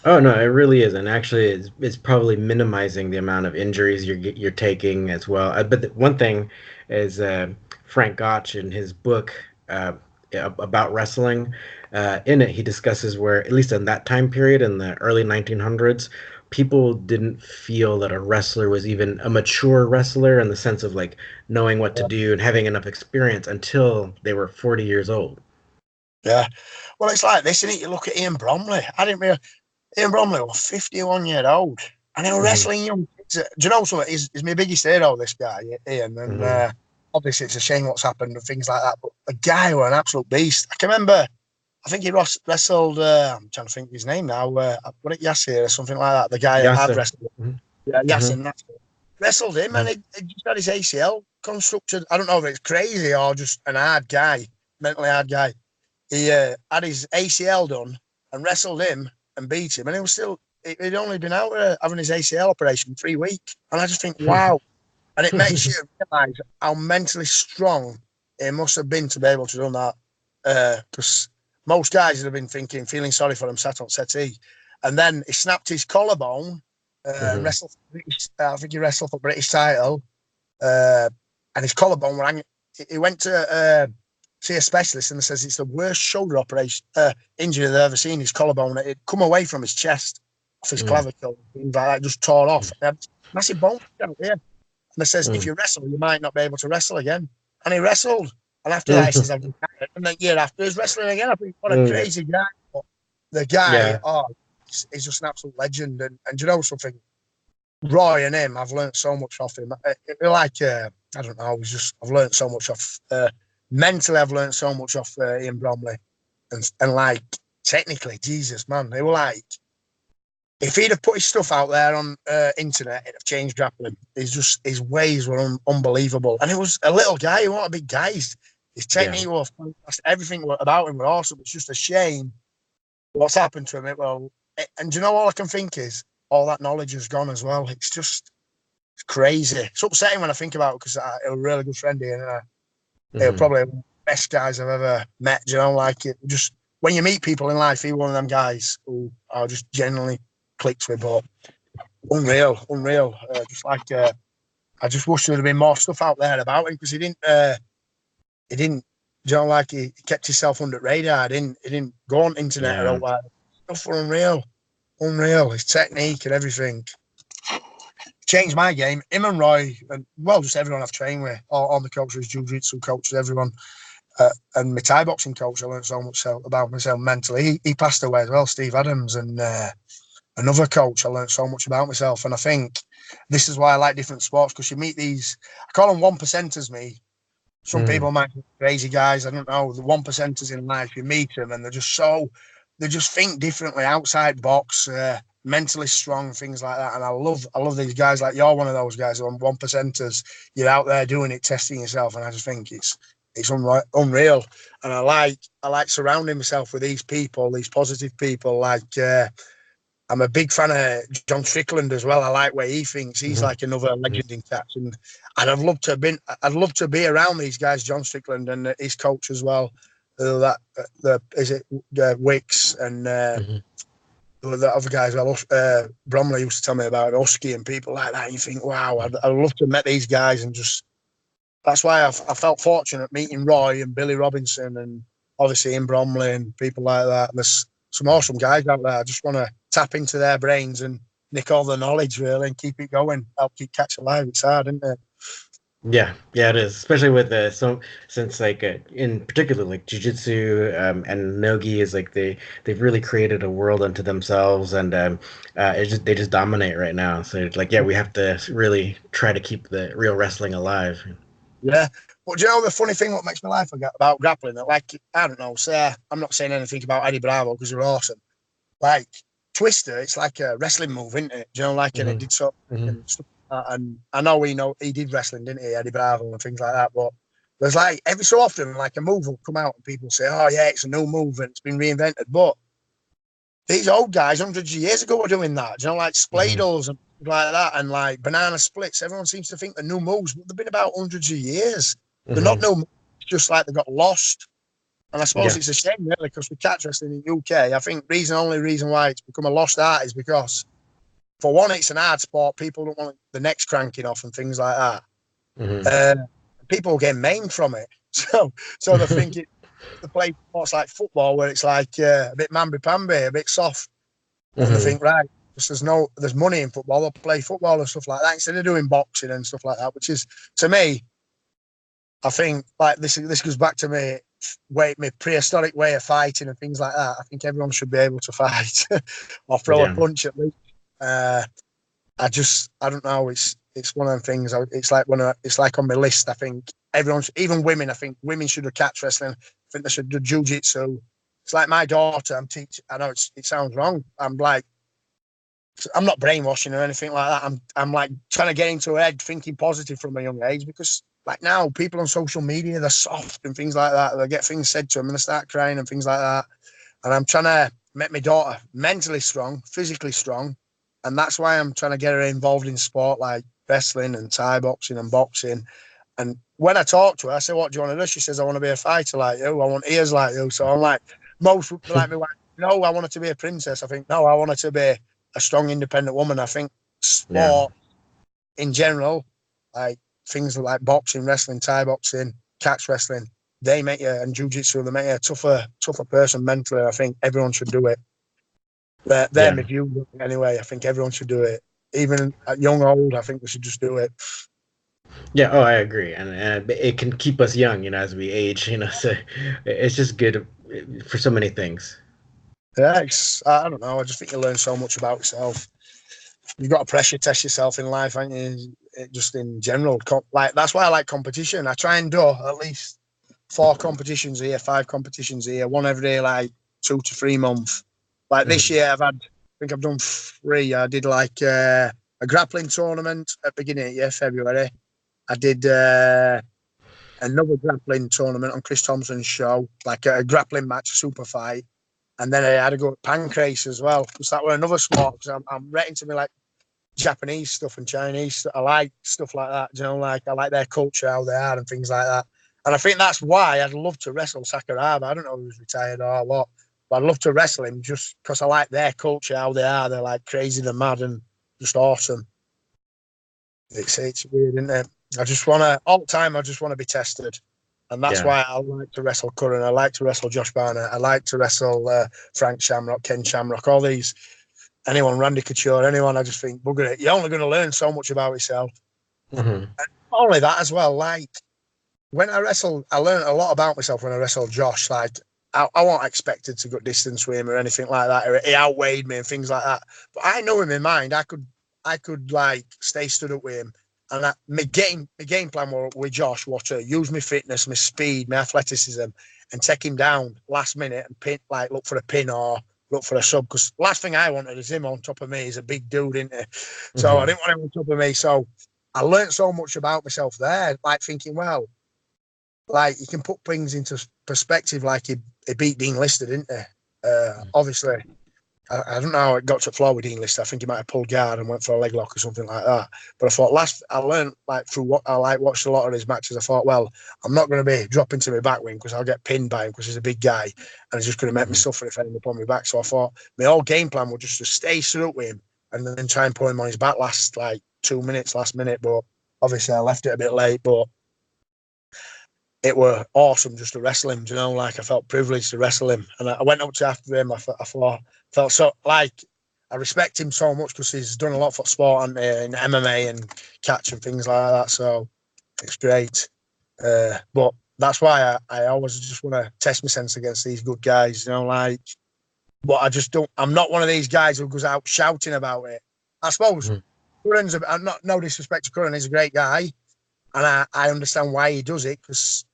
Oh no, it really is, and actually, it's probably minimizing the amount of injuries you're taking as well. But one thing is Frank Gotch in his book about wrestling. In it, he discusses where, at least in that time period, in the early 1900s, people didn't feel that a wrestler was even a mature wrestler in the sense of like knowing what to Yeah. do and having enough experience until they were 40 years old. Yeah. Well, it's like this, isn't it? You look at Ian Bromley. I didn't realize Ian Bromley was 51 years old and he was Hmm. wrestling young kids. Do you know something? He's my biggest hero, this guy, Ian. And Hmm. obviously, it's a shame what's happened and things like that. But the guy was an absolute beast. I can remember, I think he wrestled, I'm trying to think of his name now, what it Yasir or something like that. The guy I've Yasser. wrestled. Hmm. Yeah, Hmm. Yasin, that's it. Wrestled him and Hmm. he just had his ACL constructed. I don't know if it's crazy or just an hard guy, mentally hard guy. He had his ACL done and wrestled him and beat him, and he was still. He'd only been out having his ACL operation 3 weeks, and I just think, wow. And it makes you realise how mentally strong he must have been to be able to do that. Because most guys would have been feeling sorry for him, sat on settee, and then he snapped his collarbone and Hmm. wrestled. For British, I think he wrestled for British title, uh, and his collarbone rang. He went to see a specialist, and says it's the worst shoulder operation injury they've ever seen. His collarbone, it come away from his chest, off his Hmm. clavicle, things like that, just tore off. Massive bone out here. And it says, if Hmm. you wrestle, you might not be able to wrestle again. And he wrestled. And after that, he Hmm. says, I've retired. And then year after, he's wrestling again. I think, what a Hmm. crazy guy. But the guy, Yeah. he's just an absolute legend. And you know something? Roy and him, I've learned so much off him. I don't know, I've learned so much off, mentally, I've learned so much off Ian Bromley. And like, technically, Jesus, man, they were like, if he'd have put his stuff out there on internet, it'd have changed grappling. His ways were unbelievable, and it was a little guy. He wasn't a big guy. His Yeah. technique was fantastic. Everything about him was awesome. It's just a shame what's happened to him. And do you know all I can think is all that knowledge has gone as well. It's crazy. It's upsetting when I think about it because I was a really good friend here, and they were Hmm. probably one of the best guys I've ever met. Do you know, like it just when you meet people in life, you're one of them guys who are just genuinely clicked with, but unreal. I just wish there had been more stuff out there about him because he didn't, like he kept himself under radar. He didn't go on internet or Yeah. out like stuff were unreal. His technique and everything changed my game. Him and Roy, and well, just everyone I've trained with, all the coaches, jiu-jitsu coaches, everyone, and my Thai boxing coach. I learned so much about myself mentally. He passed away as well, Steve Adams, and another coach. I learned so much about myself, and I think this is why I like different sports because you meet these. I call them one percenters. Me, some people might be crazy guys. I don't know. The one percenters in life, you meet them, and they just think differently outside box. Mentally strong, things like that, and I love these guys. Like you're one of those guys who are one percenters. You're out there doing it, testing yourself, and I just think it's unreal. And I like surrounding myself with these people, these positive people. Like I'm a big fan of John Strickland as well. I like where he thinks. He's like another legend in catch, and I'd love to be around these guys, John Strickland and his coach as well. Wicks and. The other guys, Bromley used to tell me about Husky and people like that. And you think, wow, I'd love to have met these guys, and just that's why I felt fortunate meeting Roy and Billy Robinson, and obviously in Bromley and people like that. And there's some awesome guys out there. I just want to tap into their brains and nick all the knowledge really, and keep it going. Help keep catch alive. It's hard, isn't it? Yeah, yeah, it is. Especially with since like in particular like jiu-jitsu and nogi is like they've really created a world unto themselves, and they just dominate right now. So it's like yeah, we have to really try to keep the real wrestling alive. Yeah. But do you know the funny thing what makes me laugh about grappling? That like I don't know, say I'm not saying anything about Eddie Bravo because they're awesome. Like Twister, it's like a wrestling move, isn't it? Do you know, like and it did so and stuff like that. And I know he did wrestling, didn't he, Eddie Bravo and things like that. But there's like every so often like a move will come out and people say, oh yeah, it's a new move and it's been reinvented. But these old guys hundreds of years ago were doing that. Do you know, like spladles and like that, and like banana splits. Everyone seems to think they're new moves, but they've been about hundreds of years. They're not new moves, just like they got lost. And I suppose Yeah. it's a shame, really, because with catch wrestling in the UK, I think only reason why it's become a lost art is because, for one, it's an hard sport. People don't want the necks cranking off and things like that. People get maimed from it. So they think they play sports like football where it's like a bit mamby-pamby, a bit soft. And they think, right, there's money in football. They'll play football and stuff like that instead of doing boxing and stuff like that, which is, to me, I think like this goes back to my prehistoric way of fighting and things like that. I think everyone should be able to fight or throw a punch at least. I don't know. It's one of them things. It's like on my list. I think even women. I think women should do catch wrestling. I think they should do jiu-jitsu. It's like my daughter. I'm teaching. I know it sounds wrong. I'm not brainwashing or anything like that. I'm like trying to get into her head, thinking positive from a young age, because like now people on social media, they're soft and things like that. They get things said to them and they start crying and things like that. And I'm trying to make my daughter mentally strong, physically strong. And that's why I'm trying to get her involved in sport like wrestling and Thai boxing and boxing. And when I talk to her, I say, what do you want to do? She says, I want to be a fighter like you. I want ears like you. So I'm like, most like me, like, no, I want her to be a princess. I think, no, I want her to be a strong, independent woman. I think sport in general, like things like boxing, wrestling, Thai boxing, catch wrestling, they make you, and jiu-jitsu, they make you a tougher person mentally. I think everyone should do it. They're my view anyway. I think everyone should do it. Even at young or old, I think we should just do it. Yeah, oh, I agree, and it can keep us young, as we age, So it's just good for so many things. Yeah, I don't know. I just think you learn so much about yourself. You've got to pressure test yourself in life, haven't you? Just in general, like that's why I like competition. I try and do at least 4 competitions a year, 5 competitions a year, one every like 2 to 3 months. Like this year, I think I've done 3. I did like a grappling tournament at the beginning of the year, February. I did another grappling tournament on Chris Thompson's show, like a grappling match, a super fight. And then I had to go to pancrase as well, because that were another sport. Because I'm right into me like Japanese stuff and Chinese stuff. I like stuff like that. Like I like their culture, how they are, and things like that. And I think that's why I'd love to wrestle Sakuraba. I don't know if he was retired or what, But I'd love to wrestle him just because I like their culture, how they are. They're like crazy, they're mad, and just awesome. It's weird, isn't it? I just want to all the time. I just want to be tested, and that's Yeah. why I like to wrestle Curran. I like to wrestle Josh Barnett. I like to wrestle Frank Shamrock, Ken Shamrock, all these. Anyone, Randy Couture, anyone. I just think, bugger it. You're only going to learn so much about yourself. Hmm. And not only that as well. Like when I wrestled, I learned a lot about myself when I wrestled Josh. Like I wasn't expected to go distance with him or anything like that. He outweighed me and things like that. But I know in my mind I could like stay stood up with him. And my game plan with Josh was to use my fitness, my speed, my athleticism, and take him down last minute and pin, like look for a pin or look for a sub. Because last thing I wanted is him on top of me. He's a big dude, isn't he? So I Hmm. didn't want him on top of me. So I learned so much about myself there, like thinking, well, like you can put things into perspective. Like he beat Dean Lister, didn't he? Obviously, I don't know how it got to the floor with Dean Lister. I think he might have pulled guard and went for a leg lock or something like that. But I thought I learned like through what I like watched a lot of his matches. I thought, well, I'm not going to be dropping to my back wing because I'll get pinned by him because he's a big guy and he's just going to make me Hmm. suffer if I end up on my back. So I thought my whole game plan was just to stay stood up with him and then try and put him on his back last like 2 minutes, last minute. But obviously I left it a bit late. But it were awesome just to wrestle him. Like I felt privileged to wrestle him, and I went up to after him. I felt so like I respect him so much because he's done a lot for sport and in MMA and catch and things like that. So it's great. But that's why I always just want to test my sense against these good guys. Like. But I just don't. I'm not one of these guys who goes out shouting about it. I suppose Hmm. Curran's. I'm not no disrespect to Curran. He's a great guy, and I understand why he does it because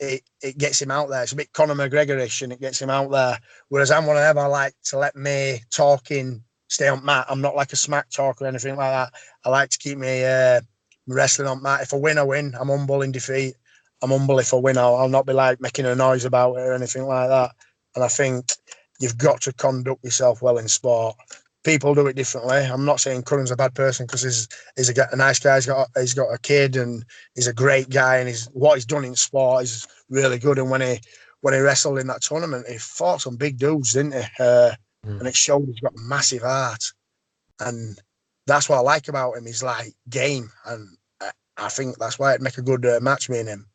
it gets him out there. It's a bit Conor McGregor-ish and it gets him out there. Whereas I'm one of them, I like to let me talking stay on mat. I'm not like a smack talker or anything like that. I like to keep me wrestling on mat. If I win, I win. I'm humble in defeat. I'm humble if I win. I'll not be like making a noise about it or anything like that. And I think you've got to conduct yourself well in sport. People do it differently. I'm not saying Curran's a bad person because he's a nice guy. He's got a kid and he's a great guy, and what he's done in sport is really good. And when he wrestled in that tournament, he fought some big dudes, didn't he? And it showed he's got massive heart, and that's what I like about him. He's like game, and I think that's why it'd make a good match me and him.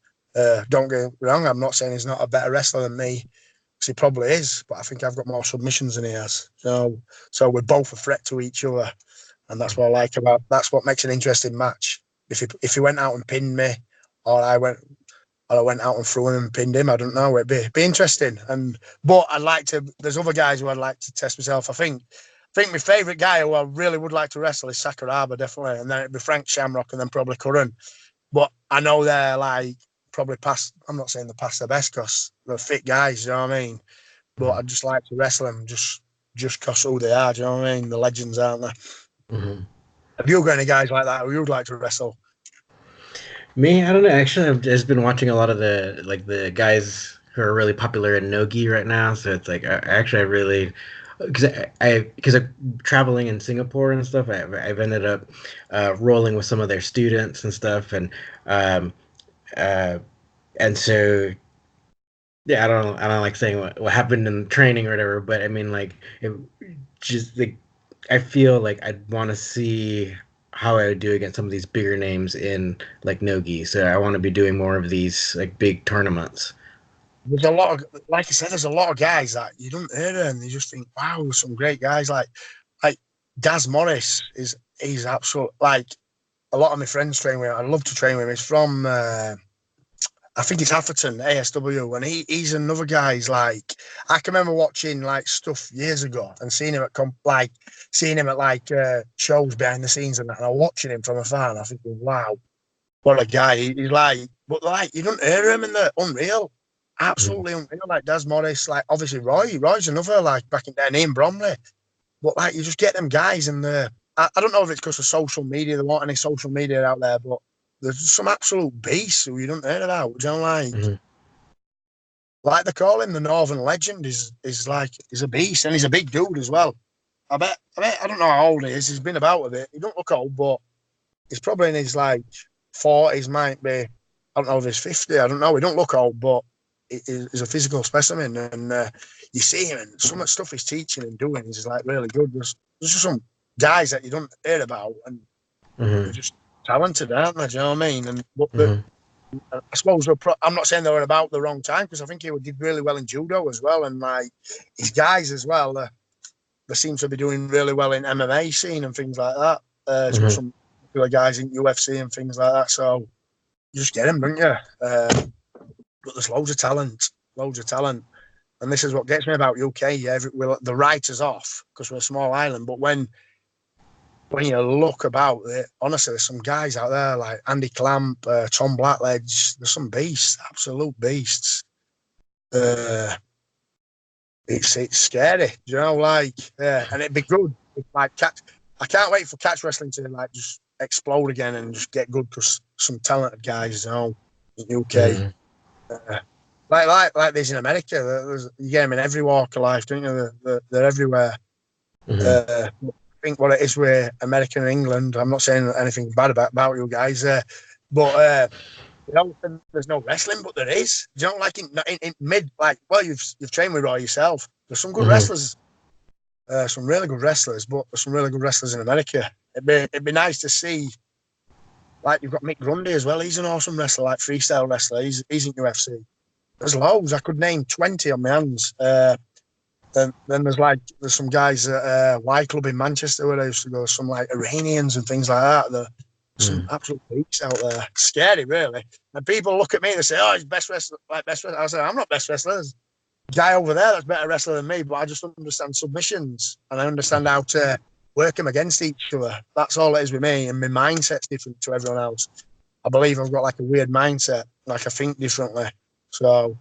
Don't get me wrong, I'm not saying he's not a better wrestler than me, because he probably is, but I think I've got more submissions than he has. So we're both a threat to each other, and that's what I like about. That's what makes an interesting match. If he went out and pinned me, or I went out and threw him and pinned him, I don't know. It'd be interesting. But I'd like to. There's other guys who I'd like to test myself. I think my favourite guy who I really would like to wrestle is Sakuraba, definitely, and then it'd be Frank Shamrock, and then probably Curran. But I know they're like probably past. I'm not saying they're past their best because they're fit guys. You know what I mean? But Hmm. I'd just like to wrestle them just cause who they are. Do you know what I mean? The legends, aren't they? Hmm. Have you got any guys like that who you'd like to wrestle? Me, I don't know. Actually, I've just been watching a lot of the guys who are really popular in Nogi right now. So it's like I really because because I'm traveling in Singapore and stuff. I've ended up rolling with some of their students and stuff, um, uh, and so yeah, I don't like saying what happened in training or whatever, but I mean like it just like I feel like I'd want to see how I would do against some of these bigger names in like Nogi. So I want to be doing more of these like big tournaments. There's a lot of, like I said, there's a lot of guys that you don't hear them. You just think, wow, some great guys like Daz Morris he's absolute like a lot of my friends train with him. I love to train with him. He's from I think it's Atherton, ASW, and he's another guy. He's like I can remember watching like stuff years ago and seeing him at like shows behind the scenes and that, and I'm watching him from afar and I'm thinking, wow, what a guy. He's like, but like you don't hear him in the unreal. Mhm. Absolutely unreal. Like Des Morris, like obviously Roy's another like back in there, Ian Bromley. But like you just get them guys and I don't know if it's because of social media, there weren't any social media out there, but there's some absolute beasts who you don't hear about. You know, Mhm. like they call him the Northern Legend is like he's a beast and he's a big dude as well. I bet I don't know how old he is. He's been about a bit. He don't look old, but he's probably in his like 40s, might be. I don't know if he's 50. I don't know. He don't look old, but is a physical specimen, and you see him, and some of the stuff he's teaching and doing is like really good. There's just some guys that you don't hear about, and they're just talented, aren't they? Do you know what I mean? And I suppose I'm not saying they were about the wrong time, because I think he did really well in judo as well, and like his guys as well. They seem to be doing really well in MMA scene and things like that. He's got some popular guys in UFC and things like that. So you just get them, don't you? But there's loads of talent, and this is what gets me about UK. Yeah, the writers off because we're a small island, but when you look about it, honestly, there's some guys out there like Andy Clamp, Tom Blackledge. There's some beasts, absolute beasts. It's scary, you know, like, and it'd be good if, like, I can't wait for catch wrestling to like just explode again and just get good, because some talented guys, you know, in UK, like there's in America. You get them in every walk of life, don't you? They're everywhere. I think what it is with America and England, I'm not saying anything bad about you guys, but you know, there's no wrestling, but there is. You know, like in mid, like, well, you've trained with Roy yourself. There's some good wrestlers, some really good wrestlers, but there's some really good wrestlers in America. It'd be nice to see. Like, you've got Mick Grundy as well. He's an awesome wrestler, like freestyle wrestler. He's in UFC. There's loads. I could name 20 on my hands. Then there's some guys at Y Club in Manchester where I used to go. Some like Iranians and things like that. Some absolute beats out there. Scary, really. And people look at me and they say, "Oh, he's best wrestler." I say, "I'm not best wrestler. There's a guy over there that's better wrestler than me, but I just understand submissions and I understand how to work them against each other. That's all it is with me, and my mindset's different to everyone else. I believe I've got like a weird mindset, like I think differently. So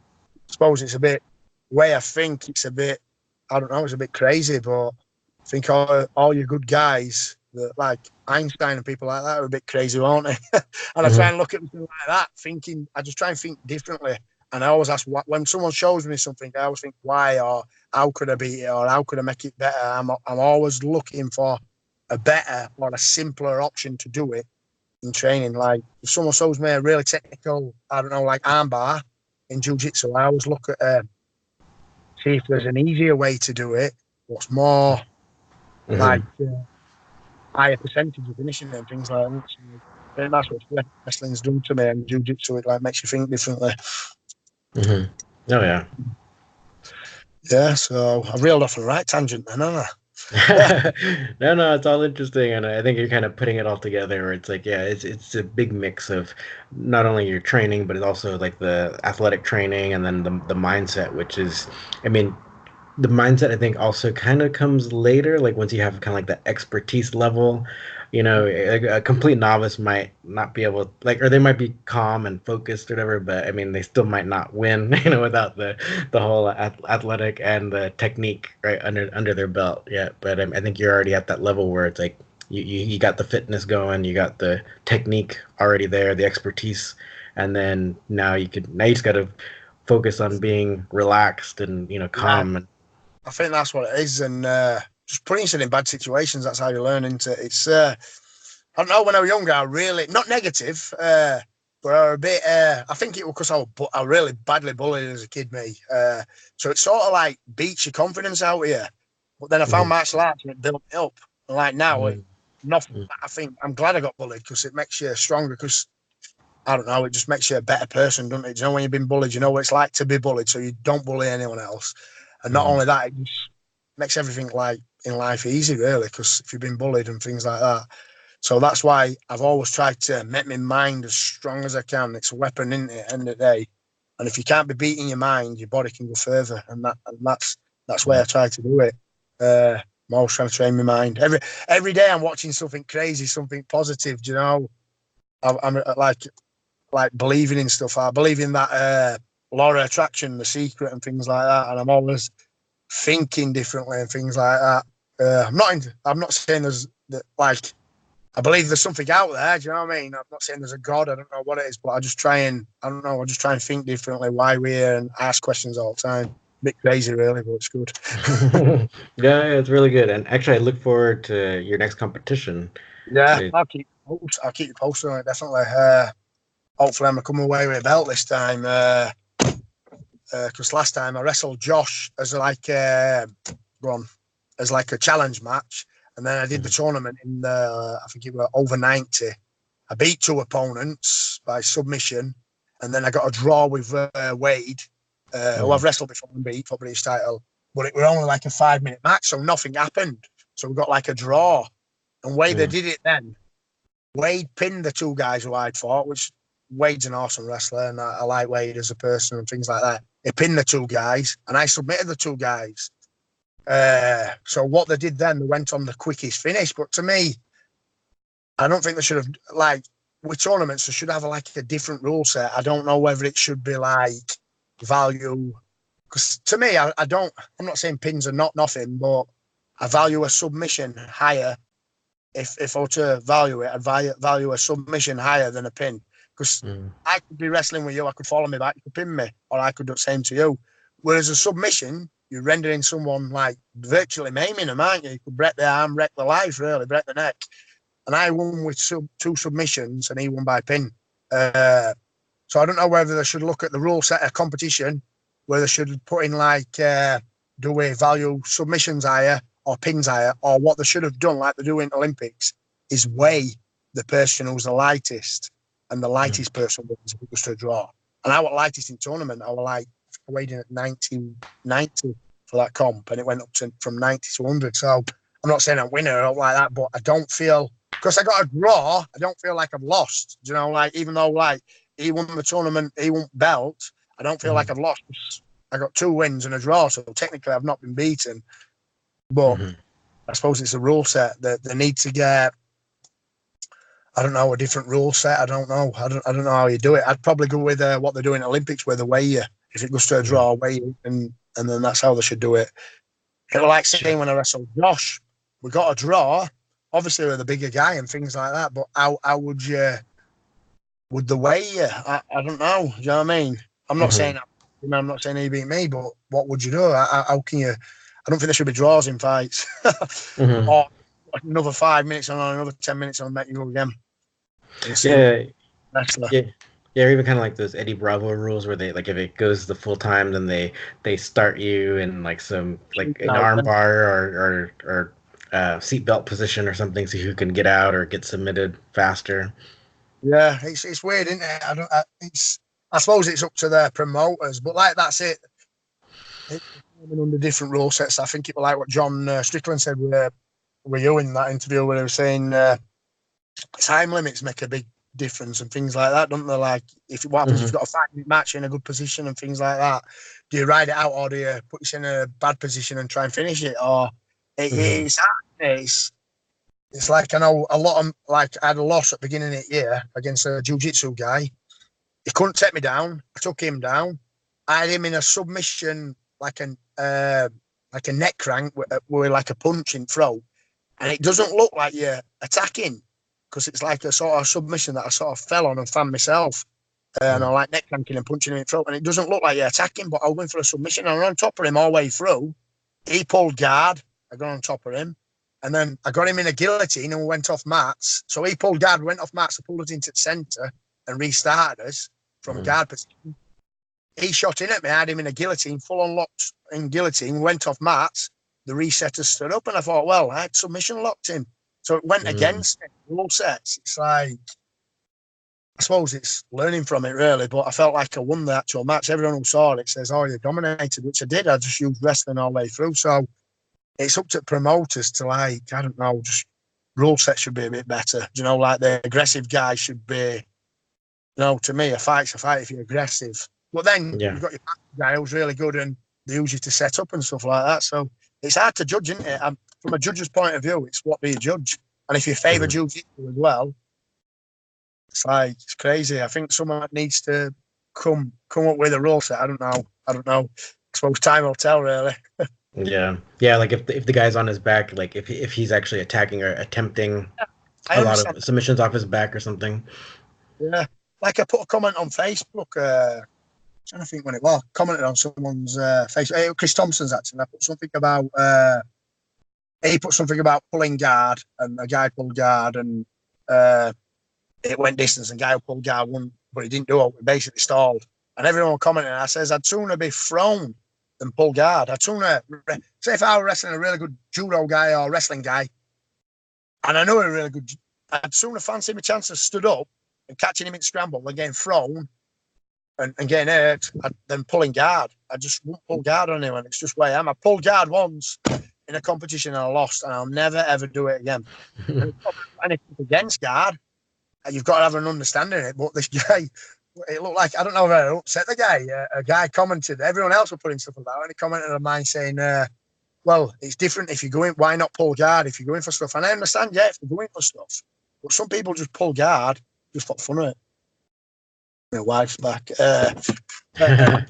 I suppose it's a bit, the way I think, it's a bit, I don't know, it's a bit crazy, but I think all your good guys, like Einstein and people like that, are a bit crazy, aren't they? And I try and look at something like that, I just try and think differently. And I always ask, when someone shows me something, I always think, why, or how could I beat it, or how could I make it better? I'm always looking for a better or a simpler option to do it in training. Like, if someone shows me a really technical, I don't know, like armbar in jiu-jitsu, I always look at see if there's an easier way to do it, what's more like higher percentage of finishing and things like that. So that's what wrestling's done to me, and jiu-jitsu, it like makes you think differently. Oh yeah. Yeah, so I reeled off on the right tangent then, haven't I? No, it's all interesting, and I think you're kind of putting it all together where it's like, yeah, it's a big mix of not only your training, but it's also like the athletic training, and then the mindset, which is, I mean, the mindset I think also kind of comes later, like once you have kind of like the expertise level. A complete novice might not be able, like, or they might be calm and focused or whatever, but I mean, they still might not win, without the whole athletic and the technique right under their belt. Yeah, but I think you're already at that level where it's like you got the fitness going, you got the technique already there, the expertise, and then now you just got to focus on being relaxed and calm. Yeah, I think that's what it is, and just putting yourself in bad situations. That's how you learn into it. It's I don't know. When I was younger, I really, not negative, but I was a bit. I think it was because I was really badly bullied as a kid, me. So it sort of like beats your confidence out here. But then I found martial arts and it built me up. And like now, I think I'm glad I got bullied, because it makes you stronger. Because I don't know, it just makes you a better person, doesn't it? You know, when you've been bullied, you know what it's like to be bullied, so you don't bully anyone else. And not only that, it just makes everything like in life easy, really, because if you've been bullied and things like that. So that's why I've always tried to make my mind as strong as I can. It's a weapon, isn't it, at the end of the day? And if you can't be beating your mind, your body can go further. And that's why I try to do it. I'm always trying to train my mind. Every day I'm watching something crazy, something positive, you know. I'm like believing in stuff. I believe in that law of attraction, The Secret, and things like that. And I'm always thinking differently and things like that. I'm not saying like, I believe there's something out there. Do you know what I mean? I'm not saying there's a God. I don't know what it is, but I just try and think differently. Why we're here, and ask questions all the time. A bit crazy, really, but it's good. Yeah, it's really good. And actually, I look forward to your next competition. Yeah, I'll keep you posted on it, definitely. Hopefully I'm gonna come away with a belt this time. because last time I wrestled Josh as like as like a challenge match, and then I did the tournament in the I think it was over 90. I beat 2 opponents by submission, and then I got a draw with Wade, who I've wrestled before and beat for British title. But it was only like a 5-minute match, so nothing happened. So we got like a draw. And Wade did it then. Wade pinned the 2 guys who I'd fought, which Wade's an awesome wrestler, and I like Wade as a person and things like that. He pinned the 2 guys, and I submitted the 2 guys. So what they did then, they went on the quickest finish. But to me, I don't think they should have, like, with tournaments, they should have like a different rule set. I don't know whether it should be like value, because to me, I'm not saying pins are not nothing, but I value a submission higher. If I were to value it, I'd value a submission higher than a pin. Because I could be wrestling with you, I could follow me back, you could pin me, or I could do the same to you. Whereas a submission, you're rendering someone like virtually maiming them, aren't you? You could break their arm, wreck their life, really, break the neck. And I won with 2 submissions, and he won by pin. So I don't know whether they should look at the rule set of competition, where they should put in like, do we value submissions higher or pins higher, or what they should have done, like they do in Olympics, is weigh the person who's the lightest, and the lightest person wins if it goes to a draw. And I was lightest in tournament. I was like weighed in at 90 for that comp, and it went up from 90 to 100. So I'm not saying I'm winner or like that, but I don't feel, because I got a draw, I don't feel like I've lost. You know, like, even though like he won the tournament, he won belt, I don't feel like I've lost. I got 2 wins and a draw, so technically I've not been beaten. But I suppose it's a rule set that they need to get. I don't know, a different rule set. I don't know. I don't know how you do it. I'd probably go with what they're doing in Olympics, where they weigh you. If it goes to a draw, weigh you, and then that's how they should do it. It was like saying when I wrestled Josh, we got a draw. Obviously, we're the bigger guy and things like that. But how would you? Would the weigh you? I don't know. Do you know what I mean? I'm not saying he beat me, but what would you do? How can you? I don't think there should be draws in fights. Or another 5 minutes on, another 10 minutes on, make you go again. Yeah, or even kind of like those Eddie Bravo rules, where they, like, if it goes the full time, then they start you in like some, like, an arm bar or seatbelt position or something, so you can get out or get submitted faster. Yeah, it's weird, isn't it? I suppose it's up to their promoters, but like, that's it. It's under different rule sets. I think it was like what John Strickland said with you in that interview, where he was saying time limits make a big difference and things like that, don't they? Like, what happens if you've got a 5-minute match in a good position and things like that? Do you ride it out, or do you put yourself in a bad position and try and finish it? Or it's hard. It's like, I know a lot of, like, I had a loss at the beginning of the year against a jiu-jitsu guy. He couldn't take me down. I took him down. I had him in a submission, like a neck crank with like a punch in throat. And it doesn't look like you're attacking, because it's like a sort of submission that I sort of fell on and found myself. And I like neck cranking and punching him in throat. And it doesn't look like you're attacking, but I went for a submission. And I was on top of him all the way through. He pulled guard. I got on top of him. And then I got him in a guillotine and we went off mats. So he pulled guard, went off mats, I pulled us into the centre and restarted us from guard position. He shot in at me, I had him in a guillotine, full on locked in guillotine, went off mats. The resetter stood up and I thought, well, I had submission locked in. So it went against it, rule sets. It's like, I suppose it's learning from it, really, but I felt like I won the actual match. Everyone who saw it says, oh, you dominated, which I did. I just used wrestling all the way through. So it's up to promoters to, like, I don't know, just rule set should be a bit better. You know, like the aggressive guy should be, you know, to me, a fight's a fight if you're aggressive. But then you've got your guy who's really good and they use you to set up and stuff like that. So it's hard to judge, isn't it? From a judge's point of view, it's what do you judge? And if you favour jiu-jitsu as well, it's like, it's crazy. I think someone needs to come up with a rule set. I don't know. I suppose time will tell, really. Yeah. Like if the guy's on his back, like if he's actually attacking or attempting a lot of submissions off his back or something. Yeah, like I put a comment on Facebook. I'm trying to think when it was. Commented on someone's Facebook. Chris Thompson's actually. I put something about. He put something about pulling guard, and a guy pulled guard, and it went distance. And guy who pulled guard won, but he didn't do it. He basically stalled. And everyone commenting, I says, I'd sooner be thrown than pull guard. I'd sooner, say if I were wrestling a really good judo guy or wrestling guy, and I know a really good, I'd sooner fancy my chances stood up and catching him in scramble than getting thrown and getting hurt than pulling guard. I just won't pull guard on anyone. It's just where I am. I pulled guard once in a competition and I lost, and I'll never ever do it again. And it's not anything against guard. You've got to have an understanding of it. But this guy, it looked like, I don't know if I upset the guy. A guy commented, everyone else were putting stuff about it, and he commented on mine saying, well, it's different if you're going, why not pull guard if you're going for stuff? And I understand, yeah, if you're going for stuff. But some people just pull guard just for fun of it. My wife's back. I'll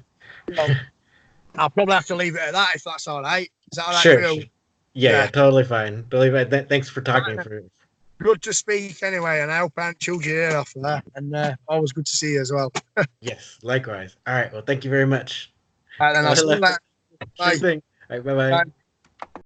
probably have to leave it at that if that's all right. Is that all right Sure, for sure. you? Yeah, totally fine. Totally fine. Thanks for talking. For Good to speak anyway, and I hope I haven't chewed your ear off there. And always good to see you as well. yes, likewise. All right. Well, thank you very much. All right, then I'll see you later. Sure Bye. thing. All right. Bye Bye. bye.